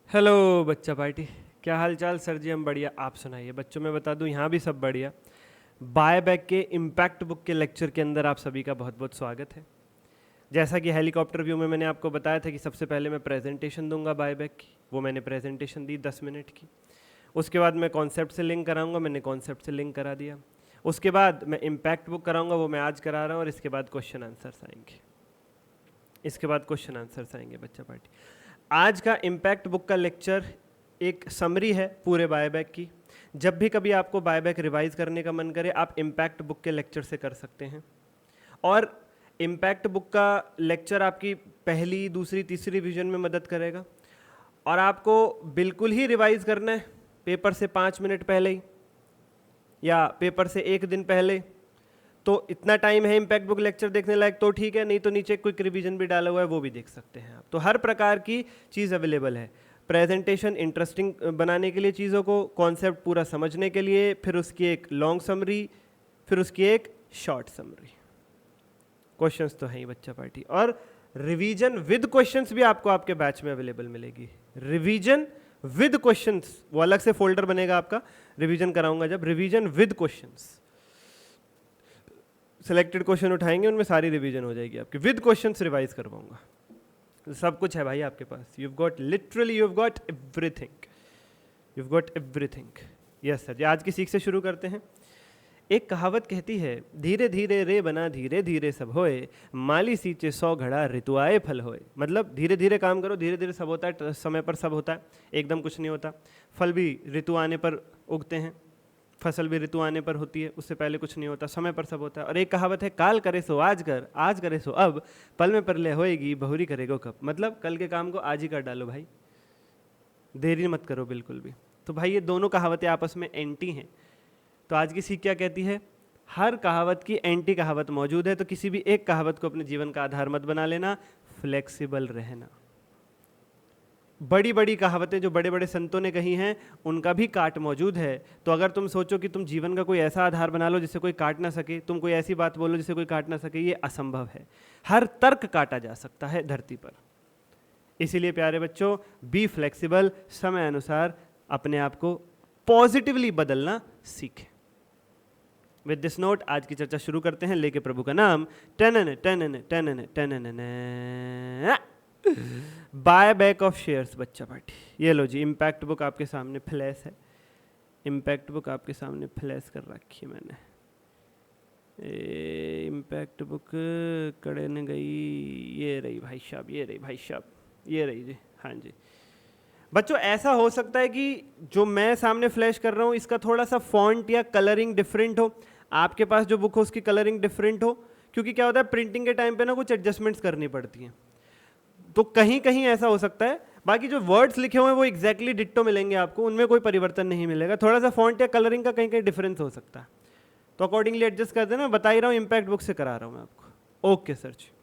Hello बच्चा party, क्या हाल चाल सर जी? हम बढ़िया, आप सुनाइए। बच्चों मैं बता दूं यहाँ भी सब बढ़िया। बाय बैक के इम्पैक्ट बुक के लेक्चर के अंदर आप सभी का बहुत बहुत स्वागत है। जैसा कि हेलीकॉप्टर व्यू में मैंने आपको बताया था कि सबसे पहले मैं प्रेजेंटेशन दूंगा बाय बैक की, वो मैंने प्रेजेंटेशन दी 10 मिनट की। उसके बाद मैं कॉन्सेप्ट से लिंक कराऊंगा, मैंने कॉन्सेप्ट से लिंक करा दिया। उसके बाद मैं इम्पैक्ट बुक कराऊंगा, वो मैं आज करा रहा हूँ, और इसके बाद क्वेश्चन आंसर्स आएंगे। इसके बाद क्वेश्चन आंसर्स आएंगे बच्चा पार्टी। आज का इम्पैक्ट बुक का लेक्चर एक समरी है पूरे बायबैक की। जब भी कभी आपको बायबैक रिवाइज करने का मन करे, आप इम्पैक्ट बुक के लेक्चर से कर सकते हैं। और इम्पैक्ट बुक का लेक्चर आपकी पहली, दूसरी, तीसरी रिवीजन में मदद करेगा। और आपको बिल्कुल ही रिवाइज करना है पेपर से 5 मिनट पहले ही या पेपर से 1 दिन पहले, तो इतना टाइम है इम्पैक्ट बुक लेक्चर देखने लायक तो ठीक है, नहीं तो नीचे क्विक रिवीजन भी डाला हुआ है, वो भी देख सकते हैं आप। तो हर प्रकार की चीज़ अवेलेबल है। प्रेजेंटेशन इंटरेस्टिंग बनाने के लिए, चीज़ों को, कॉन्सेप्ट पूरा समझने के लिए, फिर उसकी एक लॉन्ग समरी, फिर उसकी एक शॉर्ट समरी। क्वेश्चंस तो हैं ही बच्चा पार्टी, और रिवीजन विद क्वेश्चंस भी आपको आपके बैच में अवेलेबल मिलेगी। रिवीजन विद क्वेश्चंस, वो अलग से फोल्डर बनेगा आपका, रिवीजन कराऊंगा जब। Revision with questions, selected question उठाएंगे, उनमें सारी रिवीजन हो जाएगी आपकी। विद क्वेश्चंस रिवाइज करवाऊंगा। सब कुछ है भाई आपके पास। You got, literally you got everything, you got everything. Yes sir जी, आज की सीख से शुरू करते हैं। एक कहावत कहती है, धीरे धीरे रे बना धीरे धीरे सब होए, माली सींचे 100 घड़ा ऋतु आए फल होए। मतलब धीरे धीरे काम करो, धीरे धीरे सब होता है, समय पर सब होता है, एकदम कुछ नहीं होता। फल भी ऋतु आने पर उगते हैं, फसल भी ऋतु आने पर होती है, उससे पहले कुछ नहीं होता, समय पर सब होता है। और एक कहावत है, काल करे सो आज कर, आज करे सो अब, पल में परले होएगी, बहुरी करेगो कब। मतलब कल के काम को आज ही कर डालो भाई, देरी मत करो बिल्कुल भी। तो भाई ये दोनों कहावतें आपस में एंटी हैं। तो आज की सीख क्या कहती है? हर कहावत की एंटी कहावत मौजूद है, तो किसी भी एक कहावत को अपने जीवन का आधार मत बना लेना, फ्लेक्सिबल रहना। बड़ी बड़ी कहावतें जो बड़े बड़े संतों ने कही हैं, उनका भी काट मौजूद है। तो अगर तुम सोचो कि तुम जीवन का कोई ऐसा आधार बना लो जिससे कोई काट ना सके, तुम कोई ऐसी बात बोलो जिससे कोई काट ना सके, ये असंभव है। हर तर्क काटा जा सकता है धरती पर। इसीलिए प्यारे बच्चों, बी फ्लेक्सिबल, समय अनुसार अपने आप को पॉजिटिवली बदलना सीखें। विद दिस नोट आज की चर्चा शुरू करते हैं, लेके प्रभु का नाम। टनन टनन टनन टनन, बाय बैक ऑफ शेयर्स बच्चा पार्टी। ये लो जी, इम्पैक्ट बुक आपके सामने फ्लैश है। इम्पैक्ट बुक आपके सामने फ्लैश कर रखी है मैंने। इम्पैक्ट बुक कड़े ने गई, ये रही भाई साहब, ये रही भाई साहब, ये रही जी। हाँ जी बच्चों, ऐसा हो सकता है कि जो मैं सामने फ्लैश कर रहा हूँ इसका थोड़ा सा फॉन्ट या कलरिंग डिफरेंट हो, आपके पास जो बुक हो उसकी कलरिंग डिफरेंट हो, क्योंकि क्या होता है प्रिंटिंग के टाइम पे ना कुछ एडजस्टमेंट्स करनी पड़ती हैं, तो कहीं कहीं ऐसा हो सकता है। बाकी जो वर्ड्स लिखे हुए हैं वो एग्जैक्टली डिट्टो मिलेंगे आपको, उनमें कोई परिवर्तन नहीं मिलेगा। थोड़ा सा फॉन्ट या कलरिंग का कहीं कहीं डिफरेंस हो सकता है, तो अकॉर्डिंगली एडजस्ट कर देना। बता ही रहा हूँ, इम्पैक्ट बुक से करा रहा हूँ मैं आपको। Okay sir ji.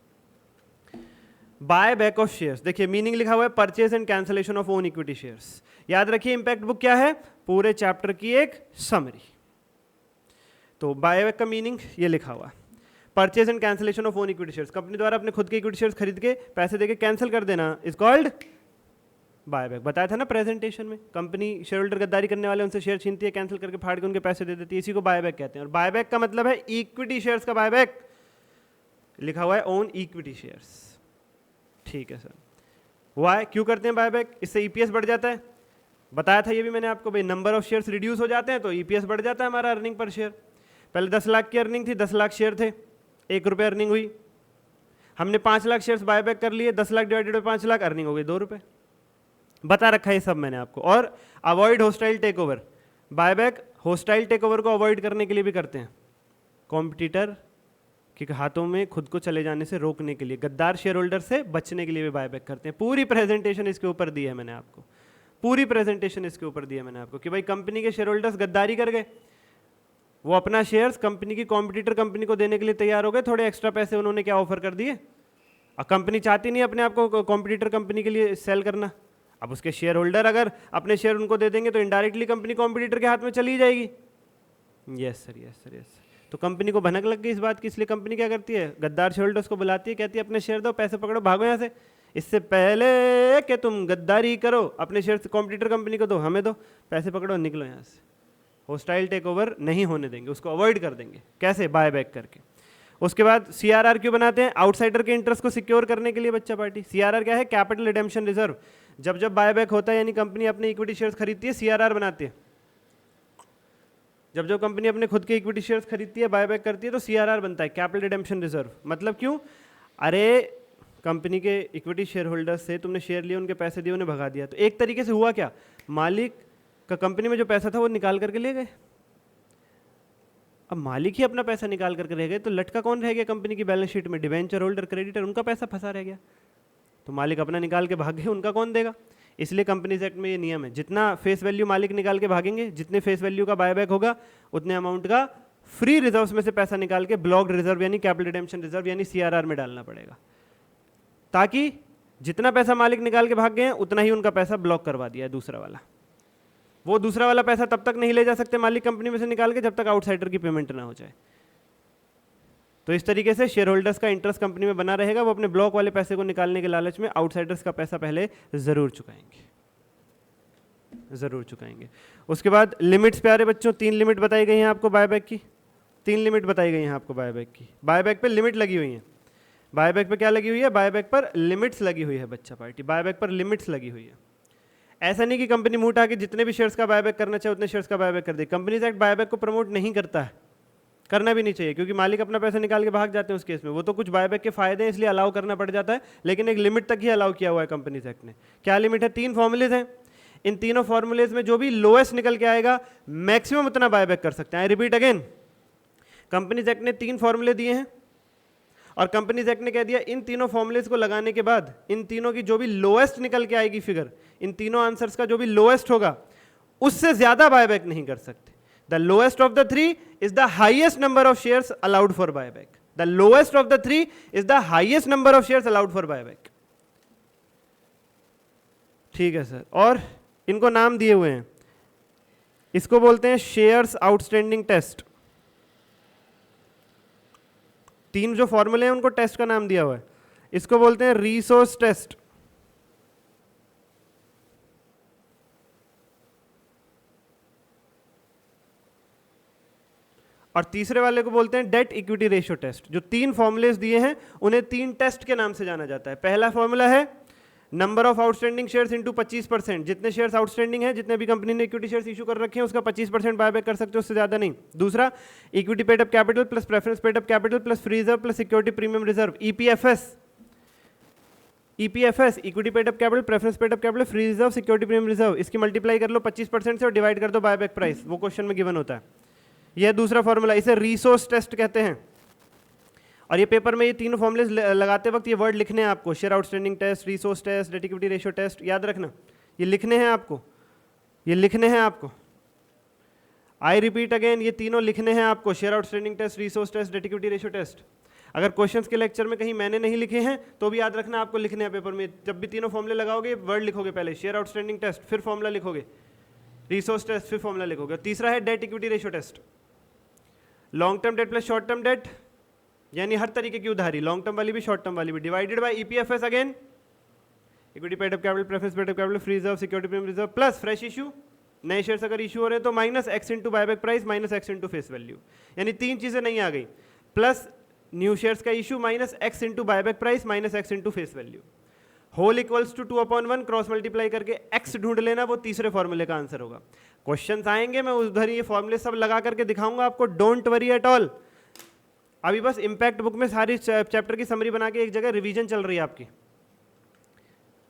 Buy back of shares, देखिए मीनिंग लिखा हुआ है, purchase and cancellation of own equity shares. याद रखिए इम्पैक्ट बुक क्या है, पूरे चैप्टर की एक समरी। तो बाय बैक का मीनिंग ये लिखा हुआ, purchase and cancellation of own equity shares, company द्वारा अपने खुद के इक्विटी शेयर्स खरीद के पैसे देके कैंसिल कर देना, इज कॉल्ड बायबैक। बताया था ना प्रेजेंटेशन में, कंपनी शेयर होल्डर गद्दारी करने वाले उनसे शेयर छीनती है, कैंसिल करके फाड़ के उनके पैसे दे देती है, इसी को बायबैक कहते हैं। और बायबैक का मतलब है इक्विटी शेयर्स का बायबैक, लिखा हुआ है ओन इक्विटी शेयर्स। ठीक है सर, वाई क्यों करते हैं बायबैक? इससे ईपीएस बढ़ जाता है, बताया था ये भी मैंने आपको भाई, नंबर ऑफ शेयर्स रिड्यूस हो जाते हैं तो ईपीएस बढ़ जाता है हमारा, अर्निंग पर शेयर। पहले 10 लाख की अर्निंग थी, 10 लाख शेयर थे, 1 रुपये अर्निंग हुई। हमने 5 लाख शेयर्स बायबैक कर लिए, 10 lakh divided by 5 lakh, earning हो गई 2 रुपये। बता रखा है सब मैंने आपको। और avoid hostile take over, buyback hostile take over को अवॉइड करने के लिए भी करते हैं, कॉम्पिटिटर के हाथों में खुद को चले जाने से रोकने के लिए, गद्दार शेयर होल्डर से बचने के लिए भी बायबैक करते हैं। पूरी प्रेजेंटेशन इसके ऊपर दी है मैंने आपको, पूरी प्रेजेंटेशन इसके ऊपर दी है मैंने आपको कि भाई कंपनी के शेयर होल्डर्स गद्दारी कर गए, वो अपना शेयर्स कंपनी की कॉम्पिटिटर कंपनी को देने के लिए तैयार हो गए, थोड़े एक्स्ट्रा पैसे उन्होंने क्या ऑफर कर दिए। अब कंपनी चाहती नहीं अपने आप को कॉम्पिटिटर कंपनी के लिए सेल करना, अब उसके शेयर होल्डर अगर अपने शेयर उनको दे देंगे तो इनडायरेक्टली कंपनी कॉम्पिटिटर के हाथ में चली जाएगी। Yes sir, yes sir, yes sir. तो कंपनी को भनक लग गई इस बात की, इसलिए कंपनी क्या करती है, गद्दार शेयर होल्डर्स को बुलाती है, कहती है अपने शेयर दो, पैसे पकड़ो, भागो यहाँ से, इससे पहले कि तुम गद्दारी करो, अपने शेयर कॉम्पिटिटर कंपनी को दो, हमें दो, पैसे पकड़ो, निकलो यहाँ से। होस्टाइल टेक ओवर नहीं होने देंगे, उसको अवॉइड कर देंगे। कैसे? बाय बैक करके। उसके बाद सीआरआर क्यों बनाते हैं? आउटसाइडर के इंटरेस्ट को सिक्योर करने के लिए बच्चा पार्टी। सीआरआर क्या है? Capital redemption reserve. जब जब बायबैक होता है यानी कंपनी अपने इक्विटी शेयर्स खरीदती है, सीआरआर बनाती है। जब जब कंपनी अपने खुद के इक्विटी शेयर्स खरीदती है, बायबैक करती है, तो सीआरआर बनता है, कैपिटल रिडेम्पशन रिजर्व। मतलब क्यों? अरे कंपनी के इक्विटी शेयर होल्डर्स से तुमने शेयर लिए, उनके पैसे दिए, उन्हें भगा दिया, तो एक तरीके से हुआ क्या? मालिक का कंपनी में जो पैसा था वो निकाल करके ले गए। अब मालिक ही अपना पैसा निकाल करके रह गए, तो लटका कौन रह गया कंपनी की बैलेंस शीट में? डिवेंचर होल्डर, क्रेडिटर, उनका पैसा फंसा रह गया। तो मालिक अपना निकाल के भाग गए, उनका कौन देगा? इसलिए कंपनीज एक्ट में ये नियम है, जितना फेस वैल्यू मालिक निकाल के भागेंगे, जितने फेस वैल्यू का बायबैक होगा, उतने अमाउंट का फ्री रिजर्व्स में से पैसा निकाल के ब्लॉक्ड रिजर्व यानी कैपिटल रिडेम्पशन रिजर्व यानी सीआरआर में डालना पड़ेगा, ताकि जितना पैसा मालिक निकाल के भाग गए हैं उतना ही उनका पैसा ब्लॉक करवा दिया है दूसरा वाला। वो दूसरा वाला पैसा तब तक नहीं ले जा सकते मालिक कंपनी में से निकाल के, जब तक आउटसाइडर की पेमेंट ना हो जाए। तो इस तरीके से शेयर होल्डर्स का इंटरेस्ट कंपनी में बना रहेगा। वो अपने ब्लॉक वाले पैसे को निकालने के लालच में आउटसाइडर्स का पैसा पहले जरूर चुकाएंगे। उसके बाद लिमिट्स प्यारे बच्चों, 3 लिमिट बताई गई हैं आपको बायबैक की। 3 लिमिट बताई गई हैं आपको बायबैक की। बायबैक पे लिमिट लगी हुई है। बायबैक पे क्या लगी हुई है? बायबैक पर लिमिट्स लगी हुई है बच्चा पार्टी। बायबैक पर लिमिट्स लगी हुई है। ऐसा नहीं कि कंपनी मुंह उठा के जितने भी शेयर्स का बायबैक करना चाहे उतने शेयर्स का बायबैक कर दे। कंपनीज एक्ट बायबैक को प्रमोट नहीं करता है, करना भी नहीं चाहिए, क्योंकि मालिक अपना पैसा निकाल के भाग जाते हैं उस केस में। वो तो कुछ बायबैक के फायदे हैं इसलिए अलाउ करना पड़ जाता है, लेकिन एक लिमिट तक ही अलाउ किया हुआ है कंपनीज एक्ट ने। क्या लिमिट है? 3 फॉर्मूलेज हैं। इन तीनों फॉर्मूलेज में जो भी लोएस्ट निकल के आएगा मैक्सिमम उतना बायबैक कर सकते हैं। I repeat again, companies act ने 3 फॉर्मूले दिए हैं और कंपनीज एक्ट ने कह दिया इन तीनों फॉर्मूलेज को लगाने के बाद इन तीनों की जो भी लोएस्ट निकल के आएगी फिगर, इन तीनों आंसर्स का जो भी लोएस्ट होगा उससे ज्यादा बायबैक नहीं कर सकते। The lowest of the 3 is the highest number of shares allowed for buyback. The lowest of the 3 is the highest number of shares allowed for buyback. ठीक है सर, और इनको नाम दिए हुए हैं, इसको बोलते हैं शेयर्स आउटस्टैंडिंग टेस्ट। 3 जो फॉर्मूले हैं उनको टेस्ट का नाम दिया हुआ है। इसको बोलते हैं रिसोर्स टेस्ट, और तीसरे वाले को बोलते हैं डेट इक्विटी रेशियो टेस्ट। जो 3 फॉर्मूलेज दिए हैं उन्हें 3 टेस्ट के नाम से जाना जाता है। पहला फॉर्मूला है number of outstanding shares into 25%। जितने शेयर्स आउटस्टैंडिंग है, जितने भी कंपनी ने इक्विटी शेयर्स इशू कर रखे हैं, उसका 25% बायबैक कर सकते हो, उससे ज्यादा नहीं। दूसरा, equity paid up capital plus preference paid up capital plus free reserve plus security premium reserve, EPFS. EPFS, equity paid up capital, preference paid up capital, free reserve, security premium reserve. इसकी multiply कर लो 25% से और divide कर दो buyback price, वो question में given होता है। यह दूसरा फॉर्मूला, इसे रिसोर्स टेस्ट कहते हैं। और ये पेपर में ये तीनों फॉर्मूलेज लगाते वक्त ये वर्ड लिखने हैं आपको, share outstanding test, resource test, debt equity ratio test, याद रखना, ये लिखने हैं आपको, ये लिखने हैं आपको। आई रिपीट अगेन, ये तीनों लिखने हैं आपको, share outstanding test, resource test, debt equity ratio test. अगर क्वेश्चंस के लेक्चर में कहीं मैंने नहीं लिखे हैं तो भी याद रखना आपको लिखने हैं पेपर में। जब भी तीनों फॉर्मूले लगाओगे वर्ड लिखोगे, पहले शेयर आउटस्टैंडिंग टेस्ट, फिर फॉर्मूला लिखोगे, रिसोर्स टेस्ट, फिर फॉर्मूला लिखोगे। तीसरा है debt equity ratio test, long term debt plus short term debt, यानी हर तरीके की उधारी, लॉन्ग टर्म वाली भी शॉर्ट टर्म वाली भी, divided by EPFS again, equity paid up capital, preference paid up capital, free reserve, security premium reserve, plus fresh issue, नए शेयर्स अगर इशू हो रहे हैं तो minus x into buyback price minus x into face value, यानी 3 चीजें नहीं आ गई, प्लस न्यू शेयर्स का issue minus x into buyback price minus x into face value, whole equals to 2/1, cross multiply करके एक्स ढूंढ लेना, वो तीसरे फॉर्मूले का आंसर होगा। क्वेश्चंस आएंगे, मैं उधर ये फॉर्मूले सब लगा करके दिखाऊंगा आपको, डोंट वरी एट ऑल। अभी बस इम्पैक्ट बुक में सारी चैप्टर की समरी बना के एक जगह रिवीजन चल रही है आपकी,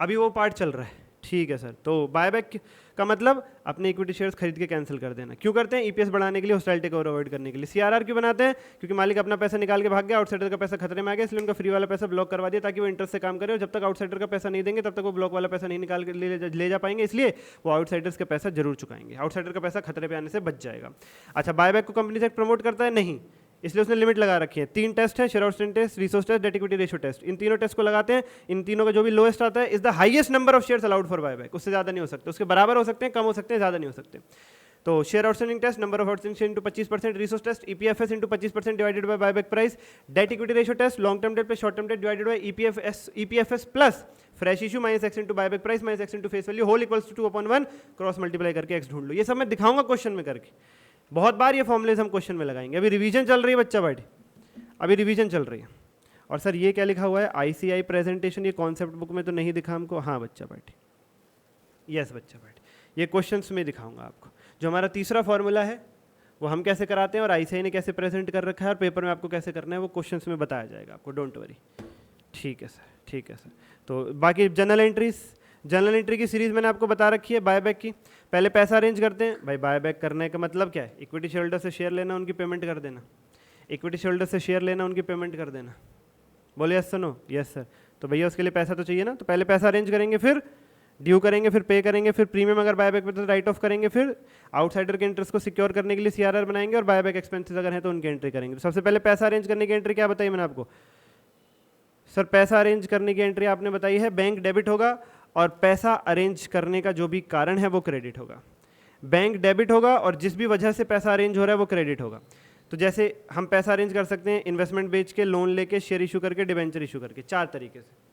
अभी वो पार्ट चल रहा है। ठीक है सर, तो बायबैक का मतलब अपने इक्विटी शेयर्स खरीद के कैंसिल कर देना। क्यों करते हैं? ईपीएस बढ़ाने के लिए, होस्टाइल टेक ओवर अवॉइड करने के लिए। सीआरआर क्यों बनाते हैं? क्योंकि मालिक अपना पैसा निकाल के भाग गया, आउटसाइडर का पैसा खतरे में आ गया, इसलिए उनका फ्री वाला पैसा ब्लॉक करवा दिया ताकि वो इंटरेस्ट से काम करे, और जब तक आउटसाइडर का पैसा नहीं देंगे तब तक वो ब्लॉक वाला पैसा नहीं निकाल के ले जा पाएंगे, इसलिए वो आउटसाइडर्स का पैसा जरूर चुकाएंगे, आउटसाइडर का पैसा खतरे पर आने से बच जाएगा। अच्छा, बायबैक को कंपनी से प्रमोट करता है? नहीं, इसलिए उसने लिमिट लगा रखी है। 3 टेस्ट है, share outstanding test, resource test, debt equity ratio test. इन तीनों टेस्ट को लगाते हैं, इन तीनों का जो भी लोएस्ट आता है is the highest number of shares allowed for buyback. उससे ज्यादा नहीं हो सकते, उसके बराबर हो सकते हैं, कम हो सकते हैं, ज्यादा नहीं हो सकते। तो share outstanding test, number of outstanding share into 25%, resource test, EPFS into 25% divided by buyback price, debt equity ratio test, long term debt plus short term debt divided by EPFS plus fresh issue minus x into buyback price minus x into face value whole equals to 2/1, cross multiply करके x ढूंढ लो। ये सब मैं दिखाऊंगा question में करके, बहुत बार ये फॉर्मुलेज हम क्वेश्चन में लगाएंगे। अभी रिवीजन चल रही है बच्चा बैठे, अभी रिवीजन चल रही है। और सर ये क्या लिखा हुआ है आईसीआई प्रेजेंटेशन, ये कॉन्सेप्ट बुक में तो नहीं दिखा हमको। हाँ बच्चा बैठे, यस बच्चा बैठे, ये क्वेश्चंस में दिखाऊंगा आपको। जो हमारा तीसरा फॉर्मूला है वो हम कैसे कराते हैं और आईसीआई ने कैसे प्रेजेंट कर रखा है और पेपर में आपको कैसे करना है वो क्वेश्चंस में बताया जाएगा आपको, डोंट वरी। ठीक है सर, ठीक है सर। तो बाकी जनरल एंट्रीज, जनरल एंट्री की सीरीज मैंने आपको बता रखी है बायबैक की। पहले पैसा अरेंज करते हैं भाई, बायबैक करने का मतलब क्या है, इक्विटी शेयर होल्डर से शेयर लेना, उनकी पेमेंट कर देना, इक्विटी शेयर होल्डर से शेयर लेना, उनकी पेमेंट कर देना। बोले यस सुनो, यस सर। तो भैया उसके लिए पैसा तो चाहिए ना, तो पहले पैसा अरेंज करेंगे, फिर ड्यू करेंगे, फिर पे करेंगे, फिर प्रीमियम अगर बायबैक पे तो राइट ऑफ करेंगे, फिर आउटसाइडर के इंटरेस्ट को सिक्योर करने के लिए सीआरआर बनाएंगे और बायबैक एक्सपेंसेस अगर हैं तो उनकी एंट्री करेंगे। तो सबसे पहले पैसा अरेंज करने की एंट्री क्या बताई मैंने आपको सर, पैसा अरेंज करने की एंट्री आपने बताई है बैंक डेबिट होगा और पैसा अरेंज करने का जो भी कारण है वो क्रेडिट होगा। बैंक डेबिट होगा और जिस भी वजह से पैसा अरेंज हो रहा है वो क्रेडिट होगा। तो जैसे हम पैसा अरेंज कर सकते हैं इन्वेस्टमेंट बेच के, लोन लेके, शेयर इशू करके, डिबेंचर इशू करके, 4 तरीके से।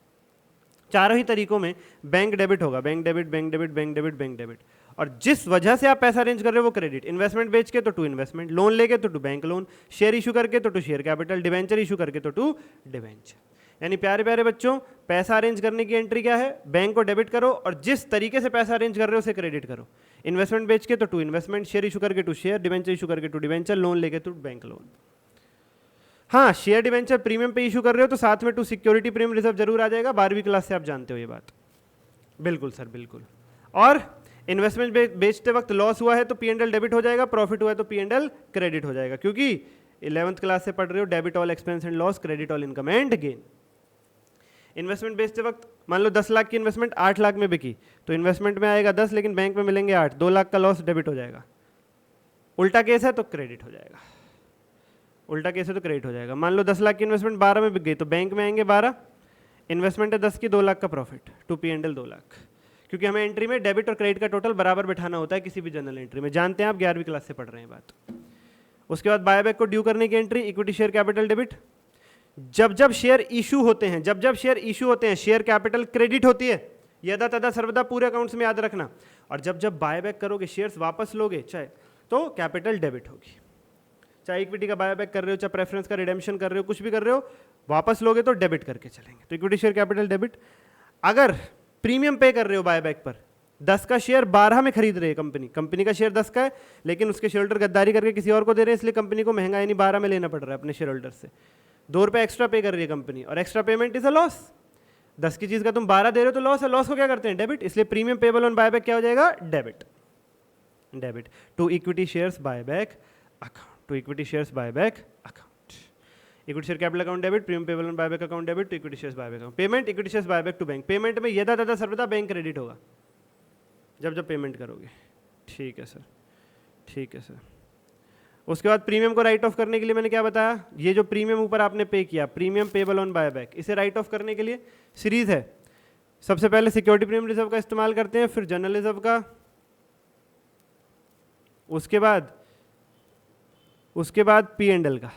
चारों ही तरीकों में बैंक डेबिट होगा, bank debit, bank debit, bank debit, bank debit. और जिस वजह से आप पैसा अरेंज कर रहे हो वो क्रेडिट। इन्वेस्टमेंट बेच के तो टू इन्वेस्टमेंट, लोन लेके तो to bank loan, share issue करके तो to share capital, debenture issue करके तो टू डिबेंचर। यानी प्यारे प्यारे बच्चों, पैसा अरेंज करने की एंट्री क्या है, बैंक को डेबिट करो और जिस तरीके से पैसा अरेंज कर रहे हो उसे क्रेडिट करो। इन्वेस्टमेंट बेच के तो टू इन्वेस्टमेंट, शेयर इशू करके टू शेयर, डिबेंचर इशू करके टू डिबेंचर, लोन लेके टू बैंक लोन। हाँ, शेयर डिबेंचर प्रीमियम पे इशू कर रहे हो तो साथ में टू सिक्योरिटी प्रीमियम रिजर्व जरूर आ जाएगा, 12वीं क्लास से आप जानते हो ये बात। बिल्कुल सर, बिल्कुल। और इन्वेस्टमेंट बेचते वक्त लॉस हुआ है तो पी&एल डेबिट हो जाएगा, प्रॉफिट हुआ है तो पी&एल क्रेडिट हो जाएगा, क्योंकि 11th क्लास से पढ़ रहे हो, debit all expense and loss, credit all income and gain. Investment बेचते वक्त मान लो 10 लाख की इन्वेस्टमेंट 8 लाख में बिकी, तो इन्वेस्टमेंट में आएगा 10 लेकिन बैंक में मिलेंगे 8, 2 लाख का लॉस डेबिट हो जाएगा। उल्टा केस है तो क्रेडिट हो जाएगा, उल्टा केस है तो क्रेडिट हो जाएगा। मान लो 10 लाख की इन्वेस्टमेंट 12 में बिक गई तो बैंक में आएंगे 12, इन्वेस्टमेंट है 10 की, 2 लाख का प्रॉफिट, टू पी&एल 2 लाख। क्योंकि हमें एंट्री में डेबिट और क्रेडिट का टोटल बराबर बैठाना होता है किसी भी जनरल एंट्री में, जानते हैं आप, 11वीं क्लास से पढ़ रहे हैं बात। उसके बाद बायबैक को ड्यू करने की entry, equity share capital debit. जब जब शेयर इशू होते हैं, जब जब शेयर इशू होते हैं, शेयर कैपिटल क्रेडिट होती है, यदा तदा सर्वदा पूरे अकाउंट्स में याद रखना। और जब जब बायबैक करोगे, शेयर्स वापस लोगे चाहे, तो कैपिटल डेबिट होगी। चाहे इक्विटी का बायबैक कर रहे हो, चाहे प्रेफरेंस का रिडेम्पशन कर रहे हो, कुछ भी कर रहे हो, वापस लोगे तो डेबिट करके चलेंगे, तो इक्विटी शेयर कैपिटल डेबिट। अगर प्रीमियम पे कर रहे हो बायबैक पर, 10 का शेयर 12 में खरीद रही है कंपनी, कंपनी का शेयर 10 का है लेकिन उसके शेयर होल्डर गद्दारी करके किसी और को दे रहे हैं, इसलिए कंपनी को महंगा यानी 12 में लेना पड़ रहा है अपने शेयर होल्डर से। 2 रुपये एक्स्ट्रा पे कर रही है कंपनी और extra payment is a loss. 10 की चीज का तुम 12 दे रहे हो तो लॉस है, लॉस को क्या करते हैं, डेबिट। इसलिए प्रीमियम पेबल ऑन बायबैक क्या हो जाएगा, debit. Debit to equity shares buyback account, to equity shares buyback account. Equity share capital account debit, premium payable on buyback account debit, to equity shares buyback account. Payment equity shares buyback to bank, payment में यदा तदा सर्वदा bank credit होगा जब जब payment करोगे। ठीक है सर, ठीक है सर। उसके बाद प्रीमियम को राइट ऑफ करने के लिए मैंने क्या बताया, ये जो प्रीमियम ऊपर आपने पे किया, प्रीमियम पेबल ऑन बायबैक, इसे राइट ऑफ करने के लिए सीरीज है। सबसे पहले सिक्योरिटी प्रीमियम रिजर्व का इस्तेमाल करते हैं, फिर जनरल रिजर्व का, उसके बाद पी&एल का।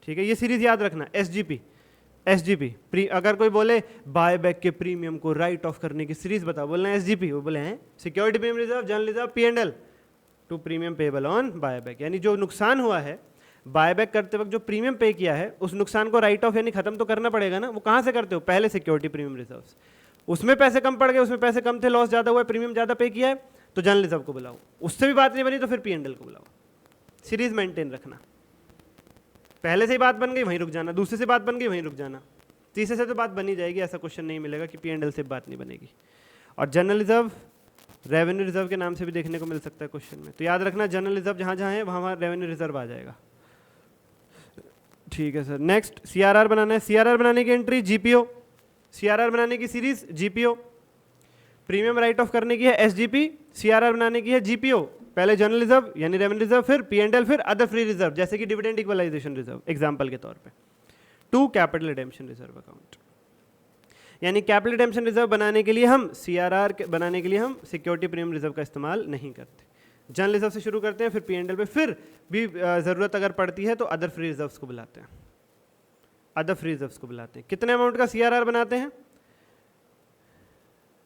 ठीक है, ये सीरीज याद रखना। एसजीपी अगर कोई बोले बायबैक के प्रीमियम को राइट ऑफ करने की सीरीज बताओ, बोलना है एसजीपी, वो बोले हैं security premium reserve, general reserve, P and L to premium payable on buyback. यानी जो नुकसान हुआ है बायबैक करते वक्त, जो प्रीमियम पे किया है, उस नुकसान को राइट ऑफ यानी खत्म तो करना पड़ेगा ना। वो कहाँ से करते हो, पहले सिक्योरिटी प्रीमियम रिजर्व, उसमें पैसे कम पड़ गए, उसमें पैसे कम थे, लॉस ज्यादा हुआ है, प्रीमियम ज्यादा पे किया है, तो जनरल रिजर्व को बुलाओ। उससे भी बात नहीं बनी तो फिर पी&एल को बुलाओ। सीरीज मेंटेन रखना, पहले से ही बात बन गई वहीं रुक जाना, दूसरे से बात बन गई वहीं रुक जाना, तीसरे से तो बात बनी जाएगी, ऐसा क्वेश्चन नहीं मिलेगा कि पी&एल से बात नहीं बनेगी। और जनरल रिजर्व रेवेन्यू रिजर्व के नाम से भी देखने को मिल सकता है क्वेश्चन में, तो याद रखना जनरल रिजर्व जहाँ जहाँ है वहाँ रेवेन्यू रिजर्व आ जाएगा। ठीक है सर। नेक्स्ट सीआरआर बनाना है, सीआरआर बनाने की एंट्री जीपीओ, सीआरआर बनाने की series GPO, premium write off करने की है एसजीपी, सीआरआर बनाने की है जीपीओ। पहले जनरल रिजर्व यानी रेवेन्यू रिजर्व, फिर पी&एल, फिर अदर फ्री रिजर्व जैसे कि डिविडेंड इक्वलाइजेशन रिजर्व एग्जांपल के तौर पे, to capital redemption reserve account. यानी कैपिटल रिडेम्पशन रिजर्व बनाने के लिए हम सीआरआर बनाने के लिए हम सिक्योरिटी प्रीमियम रिजर्व का इस्तेमाल नहीं करते। जनरल रिजर्व से शुरू करते हैं, फिर P&L पे, फिर भी ज़रूरत अगर पड़ती है तो अदर फ्री रिजर्व्स को बुलाते हैं, अदर फ्री रिजर्व्स को बुलाते हैं। कितने अमाउंट का CRR बनाते हैं?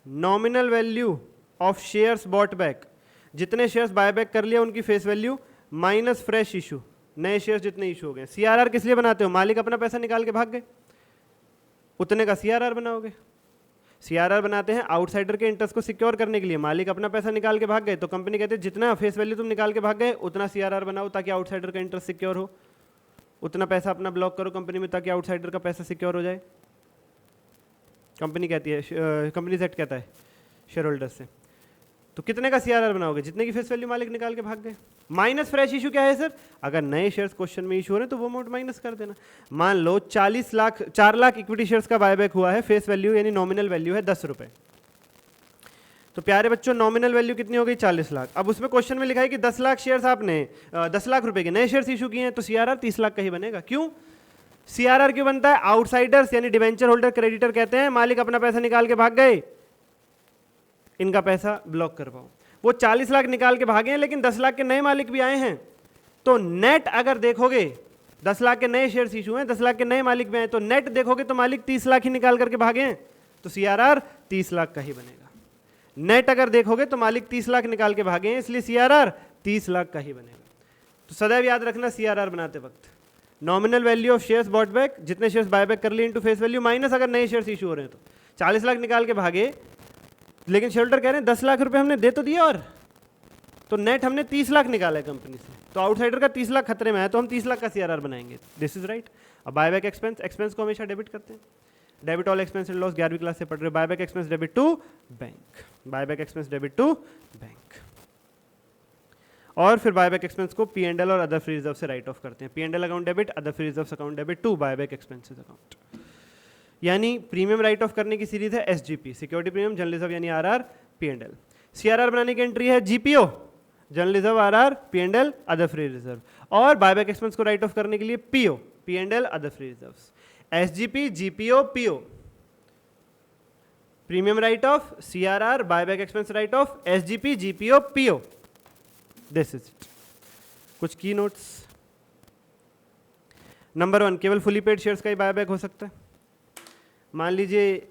Nominal value of shares bought back, जितने शेयर्स बाय बैक कर लिया उनकी face value minus fresh issue, नए शेयर्स जितने इशू हो गए। CRR किस लिए बनाते हो? मालिक अपना पैसा निकाल के भाग गए, उतने का CRR बनाओगे। CRR बनाते हैं आउटसाइडर के इंटरेस्ट को सिक्योर करने के लिए, मालिक अपना पैसा निकाल के भाग गए तो कंपनी कहते हैं जितना फेस वैल्यू तुम निकाल के भाग गए उतना CRR बनाओ ताकि आउटसाइडर का इंटरेस्ट सिक्योर हो, उतना पैसा अपना ब्लॉक करो कंपनी में ताकि आउटसाइडर का पैसा सिक्योर हो जाए। कंपनी कहती है, कंपनी सेट कहता है शेयर होल्डर से। तो कितने का CRR बनाओगे? जितने की फेस वैल्यू मालिक निकाल के भाग गए। माइनस फ्रेश इशू क्या है सर? अगर नए शेयर्स क्वेश्चन में इशू हो रहे हैं तो वो अमाउंट माइनस कर देना। मान लो 4 लाख इक्विटी शेयर्स का बायबैक हुआ है, फेस वैल्यू यानी नॉमिनल वैल्यू है 10 रुपए। तो प्यारे बच्चों नॉमिनल वैल्यू कितनी हो गई? 40 लाख। अब उसमें क्वेश्चन में लिखा है कि 10 लाख शेयर्स आपने 10 लाख रुपए के नए शेयर्स इशू किए हैं, तो CRR 30 लाख का ही बनेगा। क्यों CRR क्यों बनता है? आउटसाइडर्स यानी डिवेंचर होल्डर क्रेडिटर कहते हैं मालिक अपना पैसा निकाल के भाग गए, इनका पैसा ब्लॉक करवाओ। वो 40 लाख निकाल के भागे हैं लेकिन 10 लाख के नए मालिक भी आए हैं, तो नेट अगर देखोगे 10 लाख के नए शेयर्स इशू हैं, 10 लाख के नए मालिक भी आए, तो नेट देखोगे तो मालिक 30 लाख ही निकाल करके भागे हैं, तो CRR 30 लाख का ही बनेगा। नेट अगर देखोगे तो मालिक 30 लाख निकाल के भागे हैं, इसलिए CRR 30 लाख का ही बनेगा। तो सदैव याद रखना CRR बनाते वक्त nominal value of shares bought back, जितने शेयर्स बाय बैक कर लिए इनटू फेस वैल्यू, माइनस अगर नए शेयर्स इशू हो रहे हैं तो 40 लाख निकाल के भागे, लेकिन शेयर होल्डर कह रहे हैं 10 लाख रुपए हमने दे तो दिया, और तो नेट हमने 30 लाख निकाला है कंपनी से, तो आउटसाइडर का 30 लाख खतरे में है, तो हम 30 लाख का CRR बनाएंगे। This is right. अब बायबैक एक्सपेंस, एक्सपेंस को हमेशा डेबिट करते हैं, debit all expense and loss 11वीं क्लास से पढ़ रहे हो। Buyback expense debit to bank, buyback expense debit to bank, और फिर बायबैक एक्सपेंस को P&L और अदर फ्री रिजर्व से राइट ऑफ करते हैं। P&L account debit, other free reserve account debit to buyback expenses account. यानी प्रीमियम राइट ऑफ करने की सीरीज है SGP, security premium, general reserve यानी RR, P&L। CRR बनाने की एंट्री है GPO, general reserve, RR, P&L, other free reserve, और buyback expense को राइट ऑफ करने के लिए PO, P&L, other free reserves. SGP, GPO, PO, premium write of, CRR, buyback expense right of, SGP, GPO, PO। This is it. कुछ की notes. Number 1, केवल fully paid shares का ही buyback हो सकता है। मान लीजिए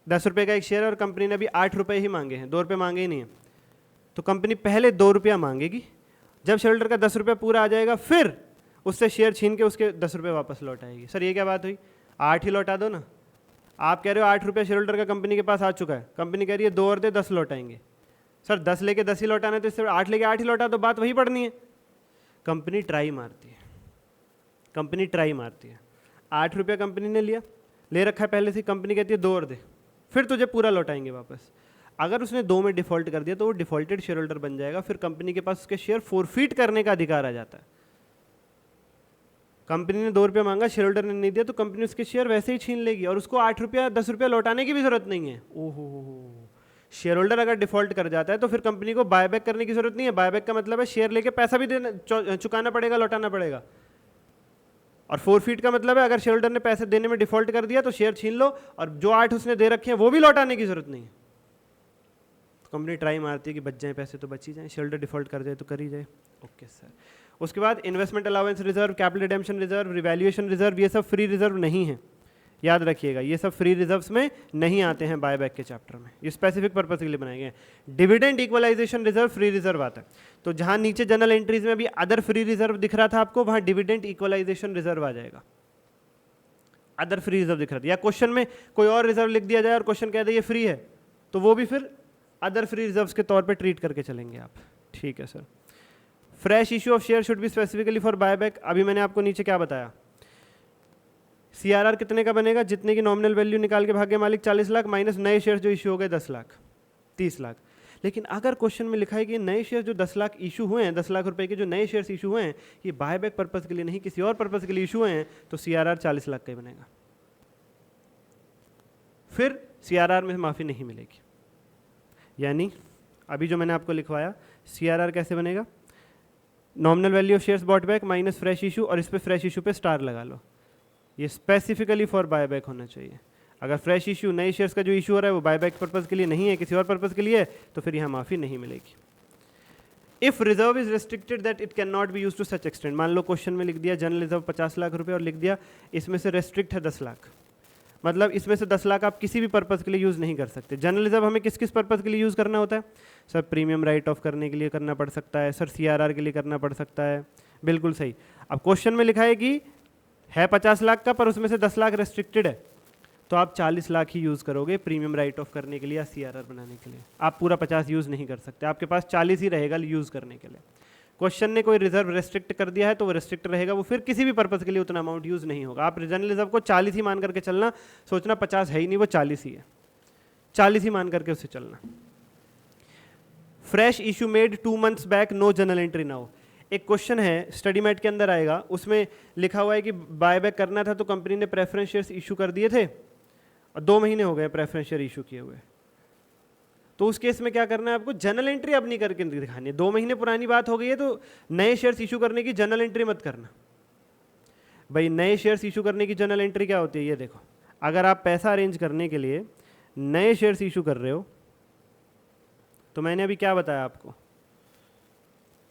10 रुपए का एक शेयर है और कंपनी ने अभी 8 रुपए ही मांगे हैं, 2 रुपए मांगे ही नहीं है, तो कंपनी पहले 2 रुपया मांगेगी, जब शेयर होल्डर का 10 रुपया पूरा आ जाएगा फिर उससे शेयर छीन के उसके 10 रुपये वापस लौटाएगी। सर ये क्या बात हुई? 8 ही लौटा दो ना। आप कह रहे हो 8 रुपया शेयर होल्डर का कंपनी के पास आ चुका है, कंपनी कह रही है 2 और दे 10 लौटाएंगे। सर 10 लेके 10 ही लौटाना है तो इससे 8 लेके 8 ही लौटा दो, बात वही पड़नी है। कंपनी ट्राई मारती है, कंपनी ट्राई मारती है। 8 रुपया कंपनी ने लिया, ले रखा है पहले से, कंपनी कहती है 2 और दे, फिर तुझे पूरा लौटाएंगे वापस। अगर उसने 2 में डिफॉल्ट कर दिया तो वो डिफॉल्टेड शेयर होल्डर बन जाएगा, फिर कंपनी के पास उसके शेयर फोरफीट करने का अधिकार आ जाता है। कंपनी ने 2 रुपया मांगा, शेयर होल्डर ने नहीं दिया, तो कंपनी उसके शेयर वैसे ही छीन लेगी और उसको 8 रुपया 10 रुपया लौटाने की भी जरूरत नहीं है। ओहो, शेयर होल्डर अगर डिफॉल्ट कर जाता है तो फिर कंपनी को बायबैक करने की जरूरत नहीं है। बायबैक का मतलब है शेयर लेके पैसा भी देना, चुकाना पड़ेगा, लौटाना पड़ेगा। और फोरफीट का मतलब है अगर शेयर होल्डर ने पैसे देने में डिफॉल्ट कर दिया तो शेयर छीन लो, और जो 8 उसने दे रखे हैं वो भी लौटाने की जरूरत नहीं है। तो कंपनी ट्राई मारती है कि बच जाए पैसे तो बच ही जाए, शेयर होल्डर डिफॉल्ट कर जाए तो कर ही जाए। Okay sir. उसके बाद investment allowance reserve, capital redemption reserve, revaluation reserve, ये सब फ्री रिजर्व नहीं है, याद रखिएगा। ये सब फ्री रिजर्व्स में नहीं आते हैं बायबैक के चैप्टर में, ये स्पेसिफिक पर्पस के लिए बनाए गए हैं। Dividend equalisation reserve free reserve आता है, तो जहां नीचे जनरल एंट्रीज में भी अदर फ्री रिजर्व दिख रहा था आपको, वहां डिविडेंड इक्वलाइजेशन रिजर्व आ जाएगा। अदर फ्री रिजर्व दिख रहा था, या क्वेश्चन में कोई और रिजर्व लिख दिया जाए और क्वेश्चन कह दे ये फ्री है, तो वो भी फिर अदर फ्री रिजर्व्स के तौर पे ट्रीट करके चलेंगे आप। ठीक है sir. Fresh issue of share should be specifically for buyback. अभी मैंने आपको नीचे क्या बताया, CRR कितने का बनेगा? जितने की नॉमिनल वैल्यू निकाल के भागे मालिक 40 लाख माइनस नए शेयर जो इशू हो गए 10 लाख, 30 लाख। लेकिन अगर क्वेश्चन में लिखा है कि नए शेयर जो 10 लाख इशू हुए हैं, 10 लाख रुपए के जो नए शेयर्स इशू हुए हैं, ये बायबैक पर्पस के लिए नहीं किसी और पर्पस के लिए इशू हुए हैं, तो CRR 40 लाख का ही बनेगा। फिर CRR में माफी नहीं मिलेगी। यानी अभी जो मैंने आपको लिखवाया, CRR कैसे बनेगा? Nominal value of shares bought back minus fresh issue, और इस पे फ्रेश इशू पे स्टार लगा लो। ये स्पेसिफिकली फॉर बायबैक होना चाहिए। अगर फ्रेश इशू, नए शेयर्स का जो इशू हो रहा है वो बायबैक पर्पस के लिए नहीं है, किसी और पर्पस के लिए है, तो फिर यहाँ माफ़ी नहीं मिलेगी। If reserve is restricted that it can not be use to such extent, मान लो क्वेश्चन में लिख दिया जनरल रिजर्व 50 लाख रुपए और लिख दिया इसमें से रेस्ट्रिक्ट है 10 लाख, मतलब इसमें से 10 लाख आप किसी भी पर्पज़ के लिए यूज़ नहीं कर सकते। जनरल रिजर्व हमें किस किस पर्पज़ के लिए यूज़ करना होता है? सर प्रीमियम राइट ऑफ करने के लिए करना पड़ सकता है, सर सीआरआर के लिए करना पड़ सकता है, बिल्कुल सही। अब क्वेश्चन में लिखा है कि है 50 लाख का पर उसमें से 10 लाख रेस्ट्रिक्टेड है, तो आप 40 लाख ही यूज़ करोगे प्रीमियम राइट ऑफ करने के लिए या सीआरआर बनाने के लिए। आप पूरा 50 यूज़ नहीं कर सकते, आपके पास 40 ही रहेगा यूज़ करने के लिए। क्वेश्चन ने कोई रिजर्व रेस्ट्रिक्ट कर दिया है तो वो रेस्ट्रिक्ट रहेगा, वो फिर किसी भी पर्पज़ के लिए उतना अमाउंट यूज़ नहीं होगा। आप जनरल रिजर्व को 40 ही मान करके चलना, सोचना 50 है ही नहीं, वो 40 ही है, 40 ही मान करके उससे चलना। Fresh issue made 2 months back, no general entry now. एक क्वेश्चन है स्टडी मैट के अंदर आएगा, उसमें लिखा हुआ है कि बायबैक करना था तो कंपनी ने प्रेफरेंस शेयर्स इशू कर दिए थे और 2 महीने हो गए प्रेफरेंस शेयर इशू किए हुए, तो उस केस में क्या करना है आपको? जनरल एंट्री अब नहीं करके दिखानी है, 2 महीने पुरानी बात हो गई है तो नए शेयर्स इशू करने की जनरल एंट्री मत करना भाई। नए शेयर्स इशू करने की जनरल एंट्री क्या होती है ये देखो, अगर आप पैसा अरेंज करने के लिए नए शेयर्स इशू कर रहे हो तो मैंने अभी क्या बताया आपको,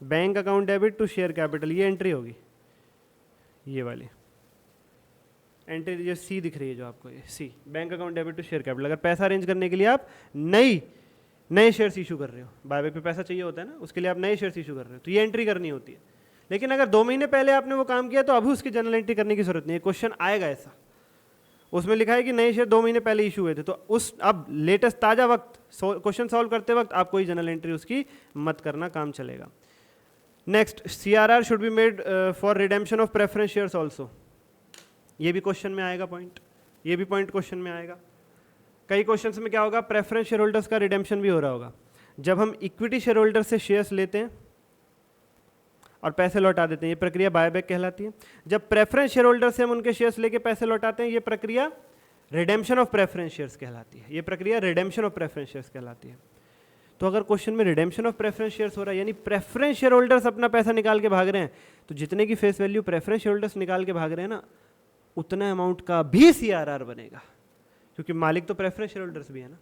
bank account debit to share capital, ये एंट्री होगी, ये वाली एंट्री जो सी दिख रही है जो आपको, ये सी bank account debit to share capital. अगर पैसा अरेंज करने के लिए आप नए शेयर्स इशू कर रहे हो, बायबैक पे पैसा चाहिए होता है ना, उसके लिए आप नए शेयर्स इशू कर रहे हो तो ये एंट्री करनी होती है। लेकिन अगर 2 महीने पहले आपने वो काम किया तो अभी उसकी जनरल एंट्री करने की जरूरत नहीं है। क्वेश्चन आएगा ऐसा, उसमें लिखा है कि नए शेयर 2 महीने पहले इशू हुए थे, तो उस अब लेटेस्ट ताज़ा वक्त क्वेश्चन सॉल्व करते वक्त आप कोई जनरल एंट्री उसकी मत करना, काम चलेगा। Next, CRR should be made for redemption of preference shares also, ये भी क्वेश्चन में आएगा पॉइंट, ये भी पॉइंट क्वेश्चन में आएगा। कई क्वेश्चंस में क्या होगा, प्रेफरेंस शेयर होल्डर्स का रिडेम्पशन भी हो रहा होगा। जब हम इक्विटी शेयर होल्डर से शेयर्स लेते हैं और पैसे लौटा देते हैं, ये प्रक्रिया बायबैक कहलाती है। जब प्रेफरेंस शेयर होल्डर से हम उनके शेयर्स लेके पैसे लौटाते हैं, ये प्रक्रिया रिडेम्पशन ऑफ प्रेफरेंस शेयर्स कहलाती है, ये प्रक्रिया रिडेम्पशन ऑफ प्रेफरेंस शेयर्स कहलाती है। तो अगर क्वेश्चन में रिडेम्पशन ऑफ प्रेफरेंस शेयर्स हो रहा है, यानी प्रेफरेंस शेयर होल्डर्स अपना पैसा निकाल के भाग रहे हैं, तो जितने की face value preference share holders निकाल के भाग रहे हैं ना, उतना अमाउंट का भी सीआरआर बनेगा, क्योंकि मालिक तो प्रेफरेंस शेयर होल्डर्स भी है ना।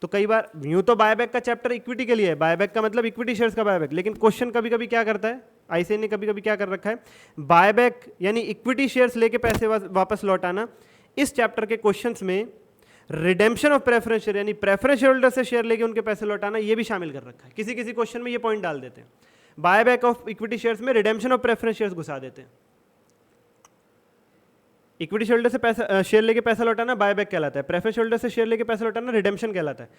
तो कई बार यूं तो बायबैक का चैप्टर इक्विटी के लिए है, बायबैक का मतलब इक्विटी शेयर्स का बायबैक, लेकिन क्वेश्चन कभी कभी क्या करता है, आईसीए ने कभी कभी क्या कर रखा है, बायबैक यानी इक्विटी शेयर्स लेके पैसे वापस लौटाना, इस चैप्टर के क्वेश्चंस में रिडेम्पशन ऑफ प्रेफरेंस शेयर यानी प्रेफरेंस शेयर होल्डर से शेयर लेके उनके पैसे लौटाना, ये भी शामिल कर रखा है। किसी किसी क्वेश्चन में ये पॉइंट डाल देते हैं, बायबैक ऑफ इक्विटी शेयर्स में रिडेम्पशन ऑफ प्रेफरेंस शेयर्स घुसा देते हैं। इक्विटी शेयर होल्डर से पैसा शेयर लेके पैसा लौटाना बायबैक कहलाता है, प्रेफरेंस शेयर होल्डर से शेयर लेके पैसा लौटाना रिडेम्पशन कहलाता है।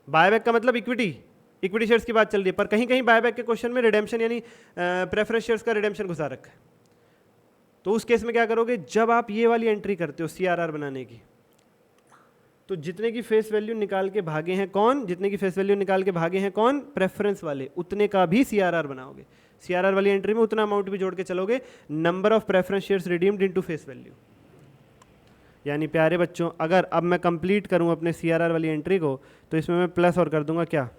बायबैक का मतलब इक्विटी शेयर्स की बात चल रही है, पर कहीं कहीं बायबैक के क्वेश्चन में रिडेम्पशन यानी प्रेफरेंस शेयर्स का रिडेम्पशन घुसा रखा है। तो उस केस में क्या करोगे, जब आप ये वाली एंट्री करते हो सीआरआर बनाने की, तो जितने की फेस वैल्यू निकाल के भागे हैं कौन, जितने की फेस वैल्यू निकाल के भागे हैं कौन, प्रेफरेंस वाले, उतने का भी सीआरआर बनाओगे। सीआरआर वाली एंट्री में उतना अमाउंट भी जोड़ के चलोगे, number of preference shares redeemed into face value. यानी प्यारे बच्चों, अगर अब मैं कंप्लीट करूं अपने सीआरआर वाली एंट्री को, तो इसमें मैं प्लस और कर दूंगा क्या,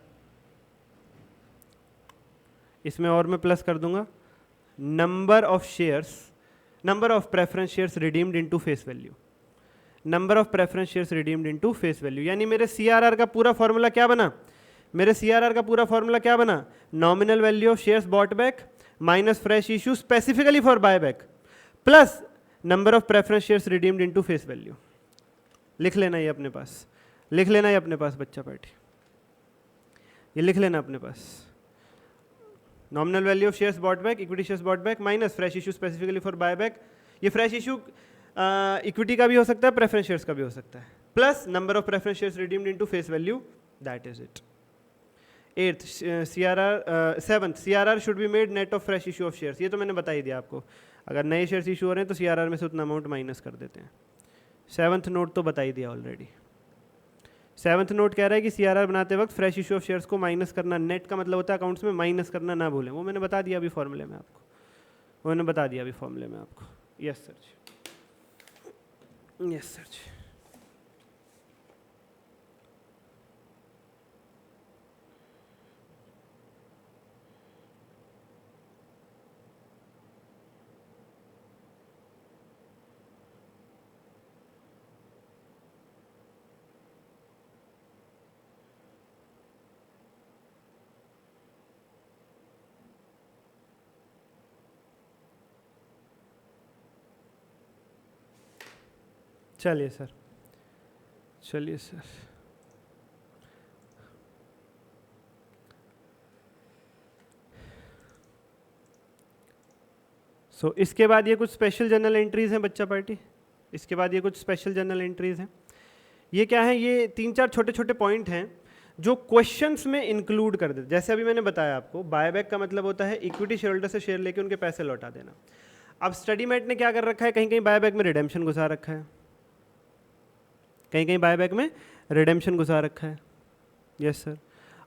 इसमें और मैं प्लस कर दूंगा number of shares, number of preference shares redeemed into face value, number of preference shares redeemed into face value. यानी मेरे सीआरआर का पूरा फॉर्मूला क्या बना, मेरे सीआरआर का पूरा फॉर्मूला क्या बना, nominal value of shares bought back minus fresh issue specifically for buyback plus number of preference shares redeemed into face value. लिख लेना ये अपने पास, लिख लेना ये अपने पास बच्चा बैठे, ये लिख लेना अपने पास, nominal value of shares bought back equity shares bought back minus fresh issue specifically for buyback. ये फ्रेश इशू इक्विटी का भी हो सकता है, प्रेफरेंस शेयर्स का भी हो सकता है, plus number of preference shares redeemed into face value, that is it. 8th CRR 7th CRR should be made net of fresh issue of shares. ये तो मैंने बता ही दिया आपको, अगर नए शेयर्स इशू हो रहे हैं तो सीआरआर में से उतना अमाउंट माइनस कर देते हैं। 7th नोट तो बता ही दिया ऑलरेडी। 7th नोट कह रहा है कि सीआरआर बनाते वक्त फ्रेश इशू ऑफ शेयर्स को माइनस करना, नेट का मतलब होता है अकाउंट्स में माइनस करना ना भूलें, वो मैंने बता दिया अभी फॉर्मूले में आपको, वो मैंने बता दिया अभी फॉर्मूले में आपको। यस सर जी, यस सर जी। चलिए सर, चलिए सर। इसके बाद ये कुछ स्पेशल जर्नल एंट्रीज हैं बच्चा पार्टी, इसके बाद ये कुछ स्पेशल जर्नल एंट्रीज हैं। ये क्या है, ये 3-4 छोटे छोटे पॉइंट हैं जो क्वेश्चंस में इंक्लूड कर देते। जैसे अभी मैंने बताया आपको, बायबैक का मतलब होता है इक्विटी शेयर होल्डर से शेयर लेके उनके पैसे लौटा देना। अब स्टडी मेट ने क्या कर रखा है, कहीं कहीं बायबैक में रिडेम्पशन घुसा रखा है, कहीं कहीं बायबैक में रिडेम्पशन घुसा रखा है। Yes sir.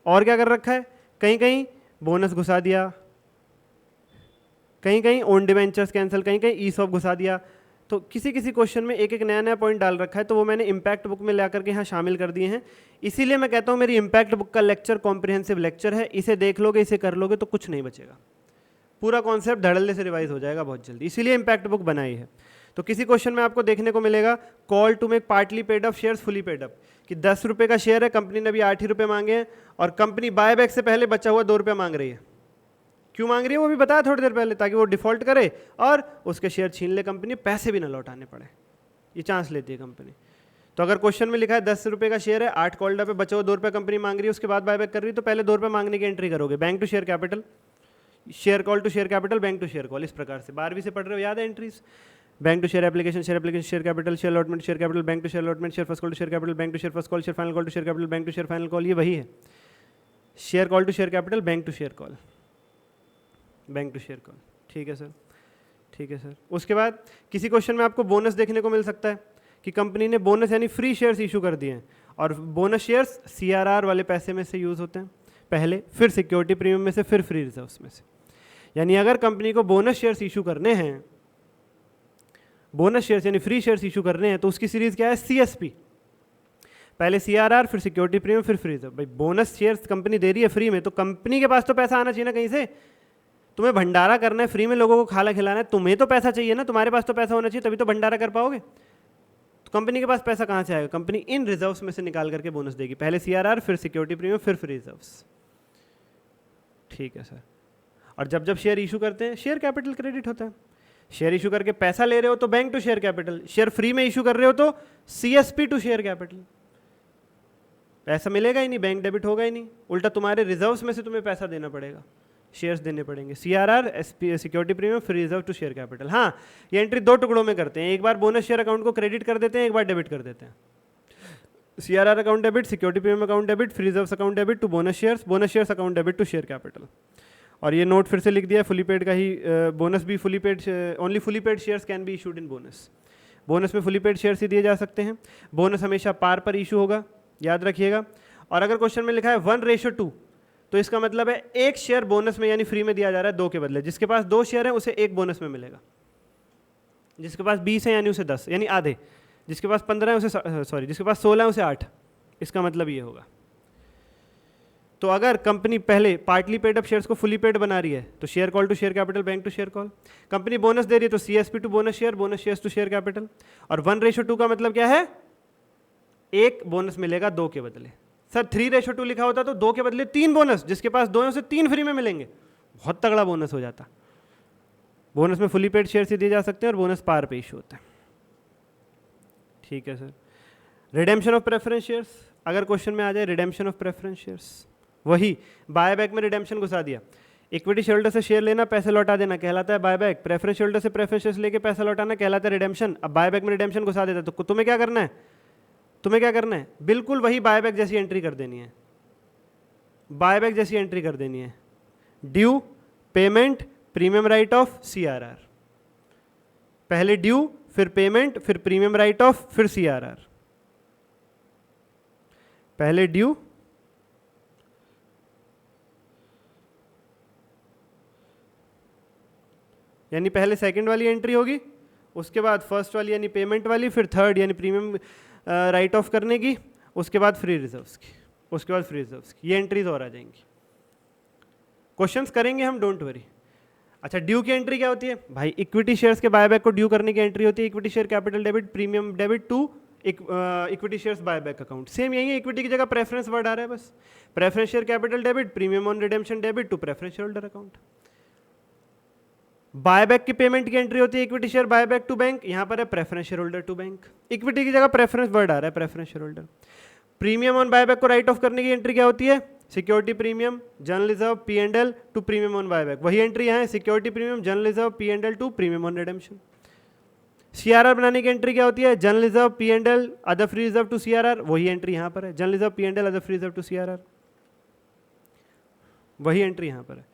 और क्या कर रखा है, कहीं कहीं बोनस घुसा दिया, कहीं कहीं ओन डिवेंचर्स कैंसिल, कहीं कहीं ईसॉप घुसा दिया। तो किसी किसी क्वेश्चन में एक एक नया नया पॉइंट डाल रखा है, तो वो मैंने इम्पैक्ट बुक में ला करके यहाँ शामिल कर दिए हैं। इसीलिए मैं कहता हूँ मेरी इम्पैक्ट बुक का लेक्चर कॉम्प्रिहेंसिव लेक्चर है, इसे देख लोगे, इसे कर लोगे तो कुछ नहीं बचेगा, पूरा कॉन्सेप्ट धड़ल्ले से रिवाइज हो जाएगा बहुत जल्दी, इसीलिए इम्पैक्ट बुक बनाई है। तो किसी क्वेश्चन में आपको देखने को मिलेगा call to make partly paid up shares fully paid up, कि 10 रुपये का शेयर है, कंपनी ने अभी 8 ही रुपये मांगे हैं और कंपनी बायबैक से पहले बचा हुआ 2 रुपये मांग रही है। क्यों मांग रही है वो भी बताया थोड़ी देर पहले, ताकि वो डिफॉल्ट करे और उसके शेयर छीन ले कंपनी, पैसे भी ना लौटाने पड़े, ये चांस लेती है कंपनी। तो अगर क्वेश्चन में लिखा है 10 रुपये का शेयर है, 8 कॉल्ड पे बचा हुआ 2 रुपये कंपनी मांग रही है, उसके बाद बायबैक कर रही है, तो पहले 2 रुपये मांगने की एंट्री करोगे, bank to share capital, share call to share capital, bank to share call, इस प्रकार से 12वीं से पढ़ रहे हो, याद है entries. Bank to share application, share capital, share allotment, share capital, bank to share allotment, share first call to share capital, bank to share first call, share final call to share capital, bank to share final call, ये वही है, share call to share capital, bank to share call, bank to share call. ठीक है sir, ठीक है sir. उसके बाद किसी क्वेश्चन में आपको बोनस देखने को मिल सकता है कि कंपनी ने बोनस यानी फ्री शेयर्स इशू कर दिए हैं, और बोनस शेयर्स सीआरआर वाले पैसे में से यूज़ होते हैं पहले, फिर सिक्योरिटी प्रीमियम में से, फिर फ्री रिजर्व्स में से। यानी अगर कंपनी को बोनस शेयर्स इशू करने हैं, बोनस शेयर्स यानी फ्री शेयर्स इशू करने हैं, तो उसकी सीरीज क्या है, सीएसपी, पहले सीआरआर, फिर सिक्योरिटी प्रीमियम, फिर फ्री रिजर्व। भाई बोनस शेयर्स कंपनी दे रही है फ्री में, तो कंपनी के पास तो पैसा आना चाहिए ना कहीं से, तुम्हें भंडारा करना है, फ्री में लोगों को खाना खिलाना है, तुम्हें तो पैसा चाहिए ना, तुम्हारे पास तो पैसा होना चाहिए, तभी तो भंडारा कर पाओगे। तो कंपनी के पास पैसा कहाँ से आएगा, कंपनी इन रिजर्व्स में से निकाल करके बोनस देगी, पहले सीआरआर, फिर सिक्योरिटी प्रीमियम, फिर फ्री रिजर्व्स। ठीक है सर। और जब जब शेयर इशू करते हैं, शेयर कैपिटल क्रेडिट होता है, शेयर इशू करके पैसा ले रहे हो तो bank to share capital, share free में इशू कर रहे हो तो सीएसपी टू शेयर कैपिटल, पैसा मिलेगा ही नहीं, बैंक डेबिट होगा ही नहीं, उल्टा तुम्हारे रिजर्व्स में से तुम्हें पैसा देना पड़ेगा, शेयर्स देने पड़ेंगे, CRR, security premium, free reserve to share capital. हाँ, ये एंट्री 2 टुकड़ों में करते हैं, एक बार बोनस शेयर अकाउंट को क्रेडिट कर देते हैं, एक बार डेबिट कर देते हैं। CRR account debit, security premium account debit, free reserves account debit to bonus shares account debit to share capital. और ये नोट फिर से लिख दिया, फुली पेड का ही, बोनस भी fully paid, only fully paid shares can be issued in bonus, bonus में fully paid shares ही दिए जा सकते हैं, बोनस हमेशा पार पर इशू होगा, याद रखिएगा। और अगर क्वेश्चन में लिखा है 1:2, तो इसका मतलब है 1 शेयर बोनस में यानी फ्री में दिया जा रहा है 2 के बदले, जिसके पास 2 शेयर है उसे 1 बोनस में मिलेगा, जिसके पास 20 है यानी उसे 10 यानी आधे, जिसके पास 15 है उसे, सॉरी जिसके पास 16 है उसे 8, इसका मतलब ये होगा। तो अगर कंपनी पहले पार्टली पेड अप शेयर्स को फुली पेड बना रही है तो share call to share capital, bank to share call, company bonus दे रही है तो CSP to bonus shares to share capital. और 1:2 का मतलब क्या है, 1 बोनस मिलेगा 2 के बदले। सर 3:2 लिखा होता तो 2 के बदले 3 बोनस, जिसके पास 2 है उसे 3 फ्री में मिलेंगे, बहुत तगड़ा बोनस हो जाता। बोनस में फुली पेड शेयर्स ही दिए जा सकते हैं और बोनस पार पे इशू होता है। ठीक है sir. Redemption of preference shares, अगर क्वेश्चन में आ जाए रिडेम्पशन ऑफ प्रेफरेंस शेयर्स, वही बायबैक में रिडेम्पशन घुसा दिया, इक्विटी शेयरहोल्डर से शेयर लेना, पैसे लौटा देना कहलाता है बायबैक, प्रेफरेंस शेयरहोल्डर से प्रेफरेंस शेयर्स लेके पैसा लौटाना कहलाता है रिडेम्पशन। अब बायबैक में रिडेम्पशन घुसा देता है तो तुम्हें क्या करना है, तुम्हें क्या करना है, बिल्कुल वही बायबैक जैसी एंट्री कर देनी है, बायबैक जैसी एंट्री कर देनी है, due, payment, premium write of, CRR, पहले ड्यू, फिर पेमेंट, फिर प्रीमियम राइट ऑफ, फिर सीआरआर, पहले ड्यू, यानी पहले सेकंड वाली एंट्री होगी, उसके बाद फर्स्ट वाली यानी पेमेंट वाली, फिर थर्ड यानी प्रीमियम राइट ऑफ करने की, उसके बाद फ्री रिजर्व्स की, उसके बाद फ्री रिजर्व्स की, ये एंट्रीज और आ जाएंगी। क्वेश्चंस करेंगे हम, डोंट वरी। अच्छा, ड्यू की एंट्री क्या होती है भाई, इक्विटी शेयर्स के बायबैक को ड्यू करने की एंट्री होती है, equity share capital debit, premium debit to equity shares buyback account. Same यही है, इक्विटी की जगह प्रेफरेंस वर्ड आ रहा है बस, preference share capital debit, premium on redemption debit to preference share holder account. Buyback की पेमेंट की एंट्री होती है equity share buyback to bank, यहां पर है preference share holder to bank, equity की जगह प्रेफरेंस वर्ड आ रहा है, preference share holder. Premium on buyback को राइट ऑफ करने की एंट्री क्या होती है, security premium general reserve P and L to premium on buyback, वही एंट्री यहाँ है, security premium general reserve P and L to premium on redemption. CRR बनाने की एंट्री क्या होती है, general reserve P and L other free reserve to CRR, वही entry यहाँ पर है, general reserve P and L other free reserve to CRR, वही एंट्री यहाँ पर है।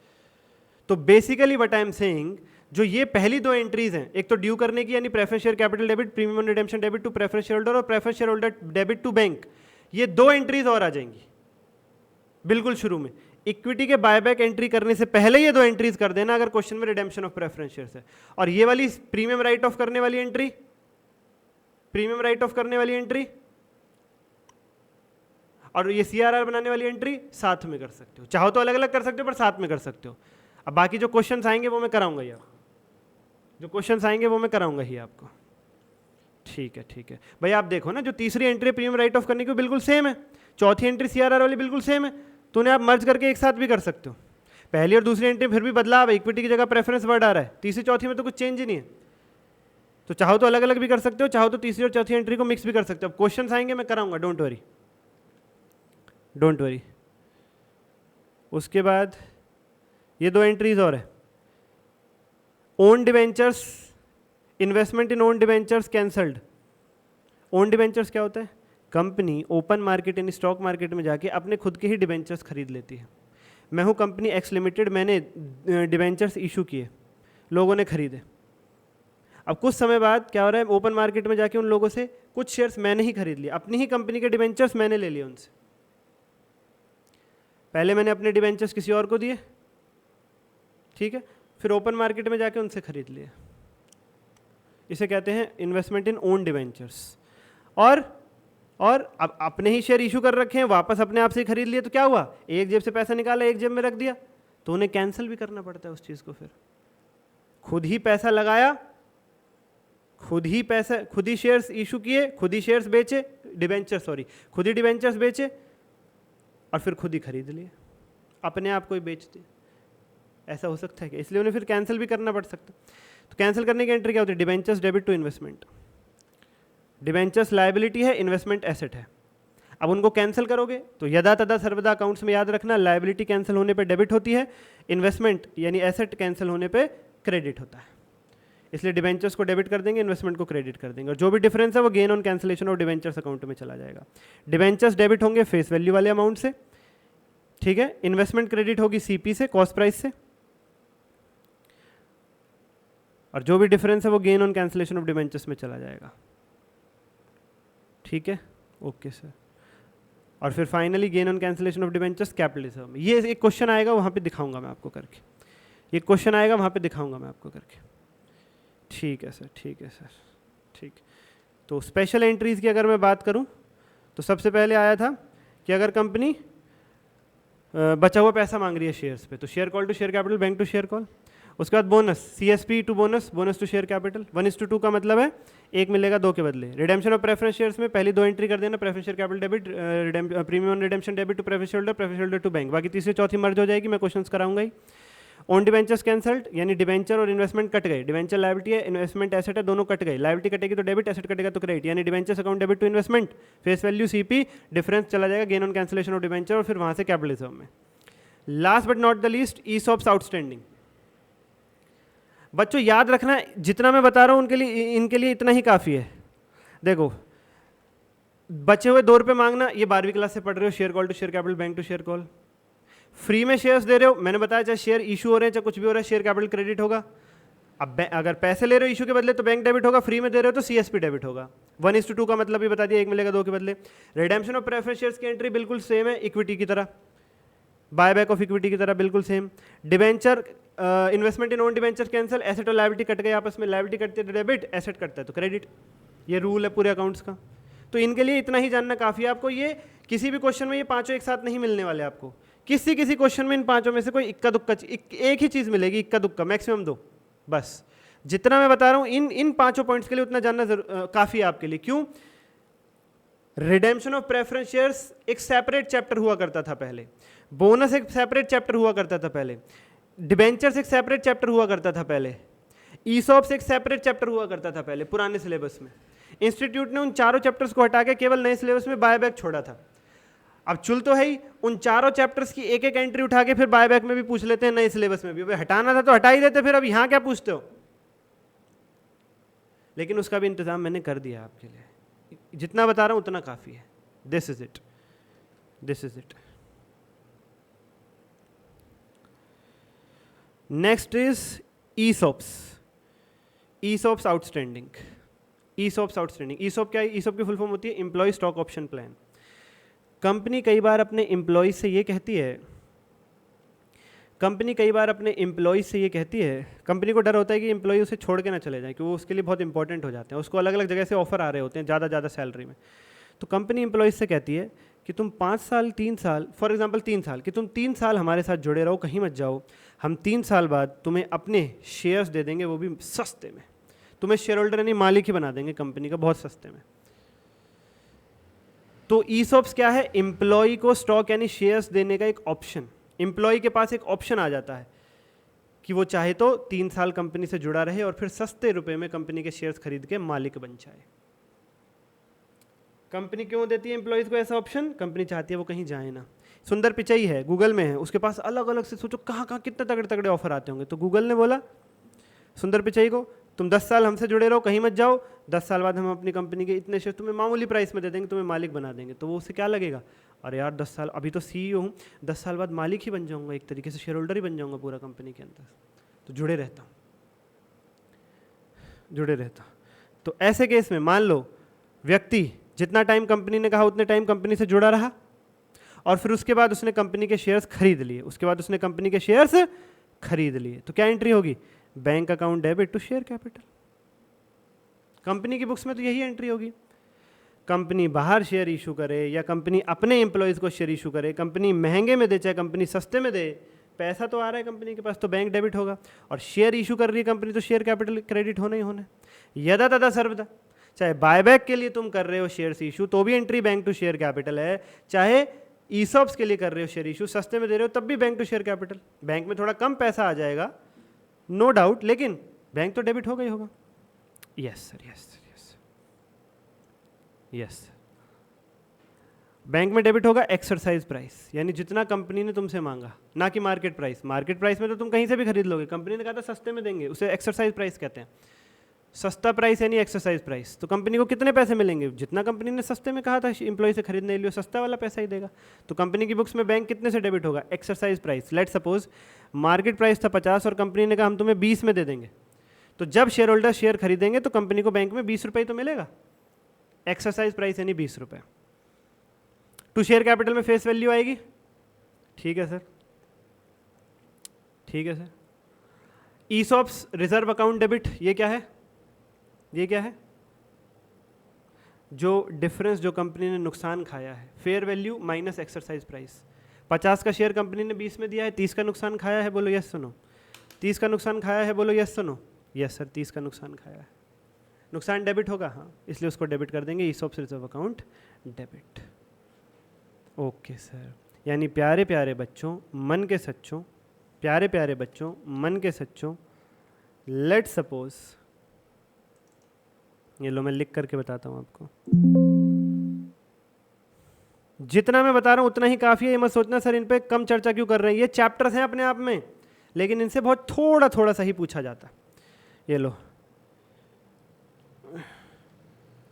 तो basically what I am saying, जो ये पहली दो एंट्रीज हैं, एक तो ड्यू करने की यानी preference share capital debit, premium on redemption debit to preference share holder और preference share holder debit to bank, ये दो एंट्रीज और आ जाएंगी बिल्कुल शुरू में। इक्विटी के बायबैक एंट्री करने से पहले ये दो एंट्रीज कर देना अगर क्वेश्चन में रिडेम्पशन ऑफ प्रेफरेंस शेयर्स है। और ये वाली प्रीमियम राइट ऑफ करने वाली एंट्री, प्रीमियम राइट ऑफ करने वाली एंट्री और ये सीआरआर बनाने वाली एंट्री साथ में कर सकते हो, चाहो तो अलग अलग कर सकते हो पर साथ में कर सकते हो। अब बाकी जो क्वेश्चंस आएंगे वो मैं कराऊंगा ही, जो क्वेश्चंस आएंगे वो मैं कराऊंगा ही आपको। ठीक है भाई, आप देखो ना, जो तीसरी एंट्री प्रीमियम राइट ऑफ करने की बिल्कुल सेम है, चौथी एंट्री सीआरआर वाली बिल्कुल सेम है, तो उन्हें आप मर्ज करके एक साथ भी कर सकते हो। पहली और दूसरी एंट्री फिर भी बदलाव है, इक्विटी की जगह प्रेफरेंस वर्ड आ रहा है, तीसरी चौथी में तो कुछ चेंज ही नहीं है, तो चाहो तो अलग अलग भी कर सकते हो, चाहो तो तीसरी और चौथी एंट्री को मिक्स भी कर सकते हो। अब क्वेश्चन आएंगे मैं कराऊंगा, डोंट वरी। उसके बाद ये दो एंट्रीज और है, ओन डिवेंचर्स, इन्वेस्टमेंट इन own debentures cancelled. Own debentures क्या होता है, कंपनी ओपन मार्केट यानी स्टॉक मार्केट में जाके अपने खुद के ही डिवेंचर्स खरीद लेती है। मैं हूँ कंपनी एक्स लिमिटेड, मैंने डिवेंचर्स इशू किए, लोगों ने खरीदे। अब कुछ समय बाद क्या हो रहा है, ओपन मार्केट में जाके उन लोगों से कुछ शेयर्स मैंने ही खरीद लिए, अपनी ही कंपनी के डिवेंचर्स मैंने ले लिए उनसे। पहले मैंने अपने डिवेंचर्स किसी और को दिए, ठीक है, फिर ओपन मार्केट में जाके उनसे खरीद लिए, इसे कहते हैं इन्वेस्टमेंट इन ओन डिवेंचर्स। और अब अपने ही शेयर इशू कर रखे हैं, वापस अपने आप से ही खरीद लिए, तो क्या हुआ, एक जेब से पैसा निकाला एक जेब में रख दिया, तो उन्हें कैंसिल भी करना पड़ता है उस चीज़ को। फिर खुद ही पैसा लगाया, खुद ही शेयर्स इशू किए, खुद ही शेयर्स बेचे, खुद ही डिवेंचर्स बेचे और फिर खुद ही खरीद लिए, अपने आप को ही बेचते। ऐसा हो सकता है क्या, इसलिए उन्हें फिर कैंसिल भी करना पड़ सकता। तो कैंसिल करने की एंट्री क्या होती है, debentures debit to investment. Debentures liability है, इन्वेस्टमेंट एसेट है। अब उनको कैंसिल करोगे तो यदा तदा सर्वदा अकाउंट्स में याद रखना, लायबिलिटी कैंसिल होने पे डेबिट होती है, इन्वेस्टमेंट यानी एसेट कैंसिल होने पे क्रेडिट होता है। इसलिए डिवेंचर्स को डेबिट कर देंगे, इन्वेस्टमेंट को क्रेडिट कर देंगे, और जो भी डिफरेंस है वो gain on cancellation of debentures account में चला जाएगा। डिवेंचर्स डेबिट होंगे फेस वैल्यू वाले अमाउंट से, ठीक है, इन्वेस्टमेंट क्रेडिट होगी सीपी से, कॉस्ट प्राइस से, और जो भी डिफरेंस है वो gain on cancellation of debentures में चला जाएगा। ठीक है, ओके सर। और फिर finally gain on cancellation of debentures capital reserve में। ये एक क्वेश्चन आएगा, वहाँ पे दिखाऊंगा मैं आपको करके, ये क्वेश्चन आएगा वहाँ पे दिखाऊंगा मैं आपको करके। ठीक है सर, ठीक है सर, ठीक। तो स्पेशल एंट्रीज की अगर मैं बात करूँ तो सबसे पहले आया था कि अगर कंपनी बचा हुआ पैसा मांग रही है शेयर्स पे, तो share call to share capital, bank to share call. उसके बाद bonus, CSP to bonus, bonus to share capital, 1:2 का मतलब है एक मिलेगा दो के बदले। रिडेम्पशन ऑफ प्रेफरेंस शेयर्स में पहली दो एंट्री कर देना, preference share capital debit, premium on redemption debit to preference holder, preference holder to bank, बाकी तीसरी चौथी मर्ज हो जाएगी, मैं क्वेश्चंस कराऊंगा ही। ऑन डिवेंचर्स कैंसल्ड यानी डिवेंचर और इन्वेस्टमेंट कट गए, डिवेंचर लायबिलिटी है, इन्वेस्टमेंट एसेट है, दोनों कट गए, लायबिलिटी कटेगी तो डेबिट, एसेट कटेगा तो क्रेडिट, यानी debentures account debit to investment, face value CP, difference चला जाएगा gain on cancellation of debenture, और फिर वहां से कैपिटल रिजर्व में। Last but not the least, ESOPs outstanding. बच्चों याद रखना, जितना मैं बता रहा हूं इनके लिए इतना ही काफी है। देखो, बचे हुए 2 रुपये मांगना, ये 12वीं क्लास से पढ़ रहे हो, share call to share capital, bank to share call. Free में शेयर्स दे रहे हो, मैंने बताया चाहे शेयर इशू हो रहे हैं चाहे कुछ भी हो रहा है, शेयर कैपिटल क्रेडिट होगा। अब अगर पैसे ले रहे हो इशू के बदले तो बैंक डेबिट होगा, फ्री में दे रहे हो तो सीएसपी डेबिट होगा। 1:2 का मतलब भी बता दिया, एक मिलेगा दो के बदले। रिडेम्पशन ऑफ प्रेफरेंस शेयर्स की एंट्री बिल्कुल सेम है, इक्विटी की तरह, बायबैक ऑफ इक्विटी की तरह बिल्कुल सेम। डिवेंचर इन्वेस्टमेंट इन ओन डिवेंचर कैंसिल, एसेट और लायबिलिटी कट गए आपस में, लायबिलिटी कटती है तो डेबिट, एसेट कटता है तो क्रेडिट, ये रूल है पूरे अकाउंट्स का। तो इनके लिए इतना ही जानना काफ़ी है आपको। ये किसी भी क्वेश्चन में ये पांचों एक साथ नहीं मिलने वाले आपको, किसी क्वेश्चन में इन पांचों में से कोई इक्का दुक्का एक ही चीज़ मिलेगी, इक्का दुक्का, मैक्सिमम 2 बस। जितना मैं बता रहा हूँ इन पांचों पॉइंट्स के लिए उतना जानना काफ़ी है आपके लिए। क्यों? रिडेम्पशन ऑफ प्रेफरेंस शेयर्स एक सेपरेट चैप्टर हुआ करता था पहले, बोनस एक सेपरेट चैप्टर हुआ करता था पहले, डिबेंचर्स एक सेपरेट चैप्टर हुआ करता था पहले, ईसॉप्स एक सेपरेट चैप्टर हुआ करता था पहले पुराने सिलेबस में। इंस्टीट्यूट ने उन चारों चैप्टर्स को हटा के केवल नए सिलेबस में बायबैक छोड़ा था। अब चुल तो है ही, उन चारों चैप्टर्स की एक एक एंट्री उठा के फिर बायबैक में भी पूछ लेते हैं, नए सिलेबस में भी। अब हटाना था तो हटा ही देते, फिर अब यहां क्या पूछते हो। लेकिन उसका भी इंतजाम मैंने कर दिया आपके लिए, जितना बता रहा हूं उतना काफी है। This is it, this is it. Next is ESOPs. ESOPs outstanding. ESOPs outstanding, ESOP क्या है? ईसॉप की फुल फॉर्म होती है employee stock option plan. Company कई बार अपने एम्प्लॉय से ये कहती है, कंपनी को डर होता है कि एम्प्लॉय उसे छोड़ के ना चले जाए, कि वो उसके लिए बहुत इंपॉर्टेंट हो जाते हैं, उसको अलग अलग जगह से ऑफर आ रहे होते हैं ज़्यादा सैलरी में। तो कंपनी एम्प्लॉयज़ से कहती है कि तुम 5 साल 3 साल, फॉर एग्जांपल 3 साल, कि तुम 3 साल हमारे साथ जुड़े रहो, कहीं मत जाओ, हम 3 साल बाद तुम्हें अपने शेयर्स दे देंगे, वो भी सस्ते में। तुम्हें शेयर होल्डर यानी मालिक ही बना देंगे कंपनी का, बहुत सस्ते में। तो ईसॉप्स क्या है? एम्प्लॉय को स्टॉक यानी शेयर्स देने का एक ऑप्शन। एम्प्लॉय के पास एक ऑप्शन आ जाता है कि वो चाहे तो 3 साल कंपनी से जुड़ा रहे और फिर सस्ते रुपए में कंपनी के शेयर्स खरीद के मालिक बन जाए। कंपनी क्यों देती है एम्प्लॉयज को ऐसा ऑप्शन? कंपनी चाहती है वो कहीं जाए ना। सुंदर पिचाई है, गूगल में है, उसके पास अलग अलग से सोचो कहाँ कहाँ कितने तगड़े तगड़े ऑफर आते होंगे। तो गूगल ने बोला सुंदर पिचाई को, तुम 10 साल हमसे जुड़े रहो, कहीं मत जाओ, 10 साल बाद हम अपनी कंपनी के इतने शेयर तुम्हें मामूली प्राइस में दे देंगे, तुम्हें मालिक बना देंगे। तो वो उसे क्या लगेगा, अरे यार 10 साल, अभी तो CEO हूँ, 10 साल बाद मालिक ही बन जाऊँगा, एक तरीके से शेयर होल्डर ही बन जाऊँगा पूरा कंपनी के अंदर, तो जुड़े रहता हूँ। तो ऐसे केस में मान लो व्यक्ति जितना टाइम कंपनी ने कहा उतने टाइम कंपनी से जुड़ा रहा, और फिर उसके बाद उसने कंपनी के शेयर्स खरीद लिए, तो क्या एंट्री होगी? Bank account debit to share capital. Company की बुक्स में तो यही एंट्री होगी। कंपनी बाहर शेयर इशू करे या कंपनी अपने एम्प्लॉयज़ को शेयर इशू करे, कंपनी महंगे में दे चाहे कंपनी सस्ते में दे, पैसा तो आ रहा है कंपनी के पास, तो बैंक डेबिट होगा। और शेयर इशू कर रही है कंपनी, तो शेयर कैपिटल क्रेडिट होना ही होना। यदा तदा सर्वदा, चाहे बायबैक के लिए तुम कर रहे हो शेयर इशू तो भी entry bank to share capital है, चाहे ईसॉप्स के लिए कर रहे हो शेयर इशू, सस्ते में दे रहे हो तब भी bank to share capital. Bank में थोड़ा कम पैसा आ जाएगा नो डाउट, लेकिन बैंक तो डेबिट होगा ही होगा। Yes sir, yes sir, yes. Bank में डेबिट होगा एक्सरसाइज प्राइस, यानी जितना कंपनी ने तुमसे मांगा, ना कि मार्केट प्राइस। मार्केट प्राइस में तो तुम कहीं से भी खरीद लोगे, कंपनी ने कहा था सस्ते में देंगे, उसे एक्सरसाइज प्राइस कहते हैं। सस्ता प्राइस यानी एक्सरसाइज प्राइस। तो कंपनी को कितने पैसे मिलेंगे? जितना कंपनी ने सस्ते में कहा था एम्प्लॉय से खरीदने के लिए, सस्ता वाला पैसा ही देगा। तो कंपनी की बुक्स में बैंक कितने से डेबिट होगा? Exercise price. Let suppose market price था 50 और कंपनी ने कहा हम तुम्हें 20 में दे देंगे, तो जब शेयर होल्डर शेयर खरीदेंगे तो कंपनी को बैंक में 20 रुपये तो मिलेगा। एक्सरसाइज प्राइस यानी 20 रुपये। टू शेयर कैपिटल में फेस वैल्यू आएगी। ठीक है सर, ठीक है sir. ESOPs reserve account debit, ये क्या है? ये क्या है? जो डिफरेंस जो कंपनी ने नुकसान खाया है, fair value minus exercise price. 50 का शेयर कंपनी ने 20 में दिया है, 30 का नुकसान खाया है, बोलो यस सुनो। 30 का नुकसान खाया है, बोलो यस सुनो। यस सर, 30 का नुकसान खाया है। नुकसान डेबिट होगा, हाँ, इसलिए उसको डेबिट कर देंगे, ESOPs reserve account debit. Okay sir, यानी प्यारे प्यारे बच्चों, मन के सच्चों, प्यारे प्यारे बच्चों, मन के सच्चों, लेट सपोज, ये लो मैं लिख करके बताता हूँ आपको। जितना मैं बता रहा हूँ उतना ही काफ़ी है, ये मत सोचना सर इन पे कम चर्चा क्यों कर रहे हैं। ये चैप्टर्स हैं अपने आप में, लेकिन इनसे बहुत थोड़ा थोड़ा सा ही पूछा जाता। ये लो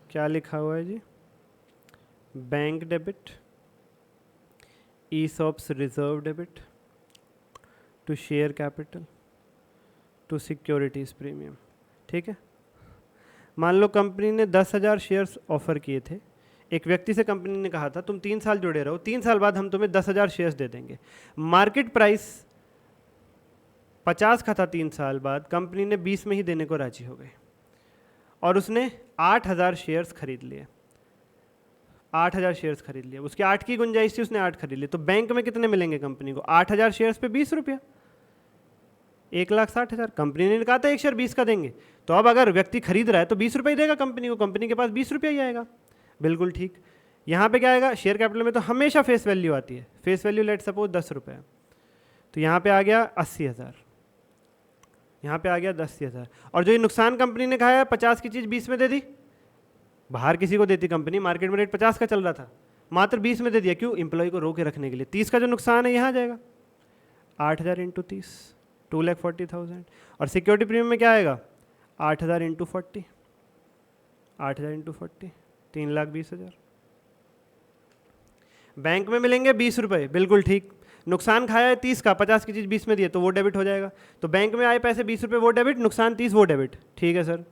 क्या लिखा हुआ है जी? Bank debit, ESOPs reserve debit to share capital to securities premium. ठीक है, मान लो कंपनी ने 10,000 शेयर्स ऑफर किए थे। एक व्यक्ति से कंपनी ने कहा था तुम 3 साल जुड़े रहो, 3 साल बाद हम तुम्हें 10,000 शेयर्स दे देंगे। मार्केट प्राइस 50 का था, 3 साल बाद कंपनी ने 20 में ही देने को राजी हो गई और उसने 8,000 शेयर्स खरीद लिए। 8,000 शेयर्स खरीद लिए, उसके 8 की गुंजाइश थी, उसने 8 खरीद लिए। तो बैंक में कितने मिलेंगे कंपनी को? 8,000 शेयर्स पे 20 रुपया, 1,60,000। कंपनी ने कहा था एक शेयर 20 का देंगे, तो अब अगर व्यक्ति खरीद रहा है तो 20 रुपये देगा कंपनी को, कंपनी के पास 20 रुपया ही आएगा। बिल्कुल ठीक। यहाँ पे क्या आएगा? शेयर कैपिटल में तो हमेशा फेस वैल्यू आती है। फेस वैल्यू लेट सपोज 10 रुपये, तो यहाँ पे आ गया 80,000। यहाँ पे आ गया 10,000। और जो ये नुकसान कंपनी ने खाया 50 की चीज़ 20 में दे दी। बाहर किसी को देती कंपनी, मार्केट में रेट 50 का चल रहा था, मात्र 20 में दे दिया। क्यों? एम्प्लॉय को रोके रखने के लिए। 30 का जो नुकसान है यहाँ आ जाएगा 8,000 इंटू 30, 2,40,000। और सिक्योरिटी प्रीमियम में क्या आएगा? 8,000 इंटू 40, 8,000 इंटू 40, 3,20,000। बैंक में मिलेंगे 20 रुपये, बिल्कुल ठीक। नुकसान खाया है 30 का, 50 की चीज़ 20 में दी है, तो वो डेबिट हो जाएगा। तो बैंक में आए पैसे 20 रुपये, वो डेबिट, नुकसान 30, वो डेबिट। ठीक है सर।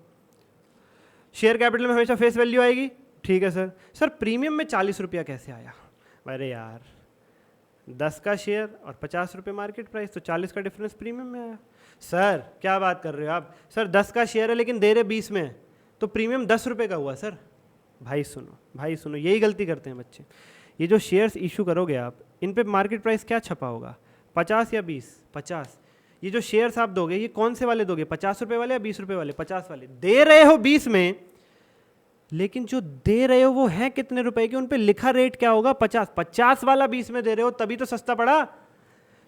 शेयर कैपिटल में हमेशा फेस वैल्यू आएगी। ठीक है सर। सर प्रीमियम में 40 रुपया कैसे आया? अरे यार 10 का शेयर और 50 रुपये मार्केट प्राइस, तो 40 का डिफरेंस प्रीमियम में आया। सर क्या बात कर रहे हो आप? सर 10 का शेयर है लेकिन दे रहे 20 में, तो प्रीमियम 10 रुपये का हुआ सर। भाई सुनो, यही गलती करते हैं बच्चे। ये जो शेयर्स इशू करोगे आप, इन पे मार्केट प्राइस क्या छपा होगा? 50 या 20? 50। ये जो शेयर्स आप दोगे, ये कौन से वाले दोगे? 50 रुपये वाले या 20 रुपये वाले? 50 वाले। दे रहे हो 20 में, लेकिन जो दे रहे हो वो है कितने रुपए के? उन पे लिखा रेट क्या होगा? 50। 50 वाला 20 में दे रहे हो, तभी तो सस्ता पड़ा।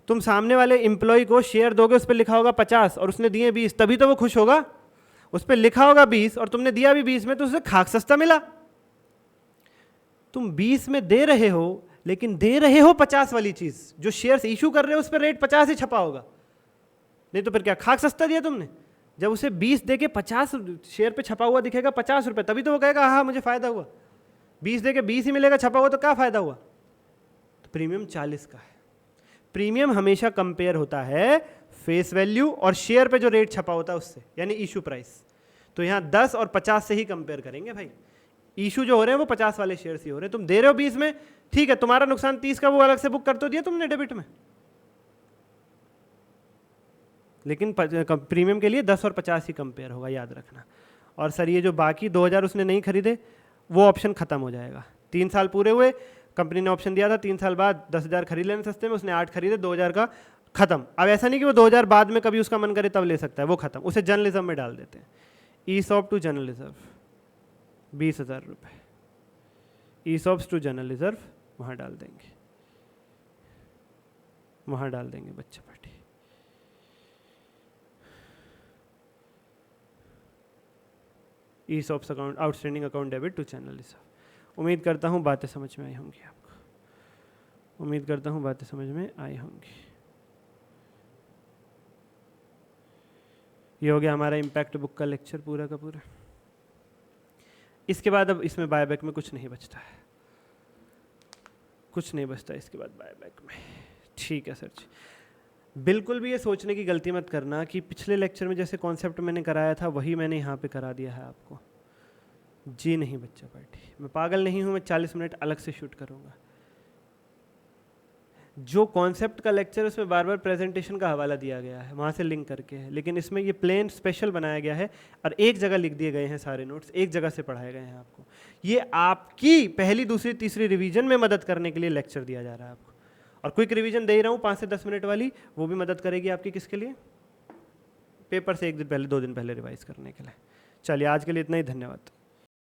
तुम सामने वाले एम्प्लॉय को शेयर दोगे, उस पर लिखा होगा 50 और उसने दिए 20, तभी तो वो खुश होगा। उस पर लिखा होगा 20 और तुमने दिया भी 20 में, तो उसे खाक सस्ता मिला। तुम 20 में दे रहे हो, लेकिन दे रहे हो 50 वाली चीज। जो शेयर्स इशू कर रहे हो उस पर रेट 50 ही छपा होगा, नहीं तो फिर क्या खाक सस्ता दिया तुमने? जब उसे 20 दे के 50 शेयर पे छपा हुआ दिखेगा 50 रुपये, तभी तो वो कहेगा हाँ मुझे फायदा हुआ। 20 दे के 20 ही मिलेगा छपा हुआ, तो क्या फायदा हुआ? तो प्रीमियम 40 का है। प्रीमियम हमेशा कंपेयर होता है फेस वैल्यू और शेयर पे जो रेट छपा होता है उससे, यानी इशू प्राइस। तो यहाँ 10 और 50 से ही कंपेयर करेंगे भाई। इशू जो हो रहे हैं वो 50 वाले शेयर ही हो रहे हैं। तुम दे रहे हो 20 में, ठीक है, तुम्हारा नुकसान 30 का वो अलग से बुक कर तो दिया तुमने डेबिट में, लेकिन प्रीमियम के लिए 10 और 50 ही कंपेयर होगा, याद रखना। और सर ये जो बाकी 2,000 उसने नहीं खरीदे, वो ऑप्शन खत्म हो जाएगा। 3 साल पूरे हुए, कंपनी ने ऑप्शन दिया था 3 साल बाद 10,000 खरीद लेने सस्ते में, उसने 8 खरीदे, 2,000 का खत्म। अब ऐसा नहीं कि वो 2,000 बाद में कभी उसका मन करे तब ले सकता है, वो खत्म। उसे जर्नलिज्म में डाल देते हैं। ईसॉप टू जनरल रिजर्व 20,000 रुपये, ईसॉप्स टू जनरल रिजर्व वहाँ डाल देंगे, वहाँ डाल देंगे बच्चे party. ESOPs account, outstanding account debit to channel reserve. उम्मीद करता हूँ बातें समझ में आई होंगी आपको, उम्मीद करता हूँ बातें समझ में आई होंगी। ये हो गया हमारा इम्पैक्ट बुक का लेक्चर पूरा का पूरा। इसके बाद अब इसमें बायबैक में कुछ नहीं बचता है, कुछ नहीं बचता इसके बाद बायबैक में। ठीक है सर जी। बिल्कुल भी ये सोचने की गलती मत करना कि पिछले लेक्चर में जैसे कॉन्सेप्ट मैंने कराया था वही मैंने यहाँ पे करा दिया है आपको। जी नहीं बच्चा पार्टी, मैं पागल नहीं हूँ, मैं 40 मिनट अलग से शूट करूँगा। जो कॉन्सेप्ट का लेक्चर उसमें बार बार प्रेजेंटेशन का हवाला दिया गया है, वहाँ से लिंक करके है, लेकिन इसमें ये प्लेन स्पेशल बनाया गया है और एक जगह लिख दिए गए हैं सारे नोट्स, एक जगह से पढ़ाए गए हैं आपको। ये आपकी पहली दूसरी तीसरी रिवीजन में मदद करने के लिए लेक्चर दिया जा रहा है आपको। और क्विक रिवीजन दे ही रहा हूँ 5 से 10 मिनट वाली, वो भी मदद करेगी आपकी। किसके लिए? पेपर से 1 दिन पहले 2 दिन पहले रिवाइज करने के लिए। चलिए आज के लिए इतना ही, धन्यवाद।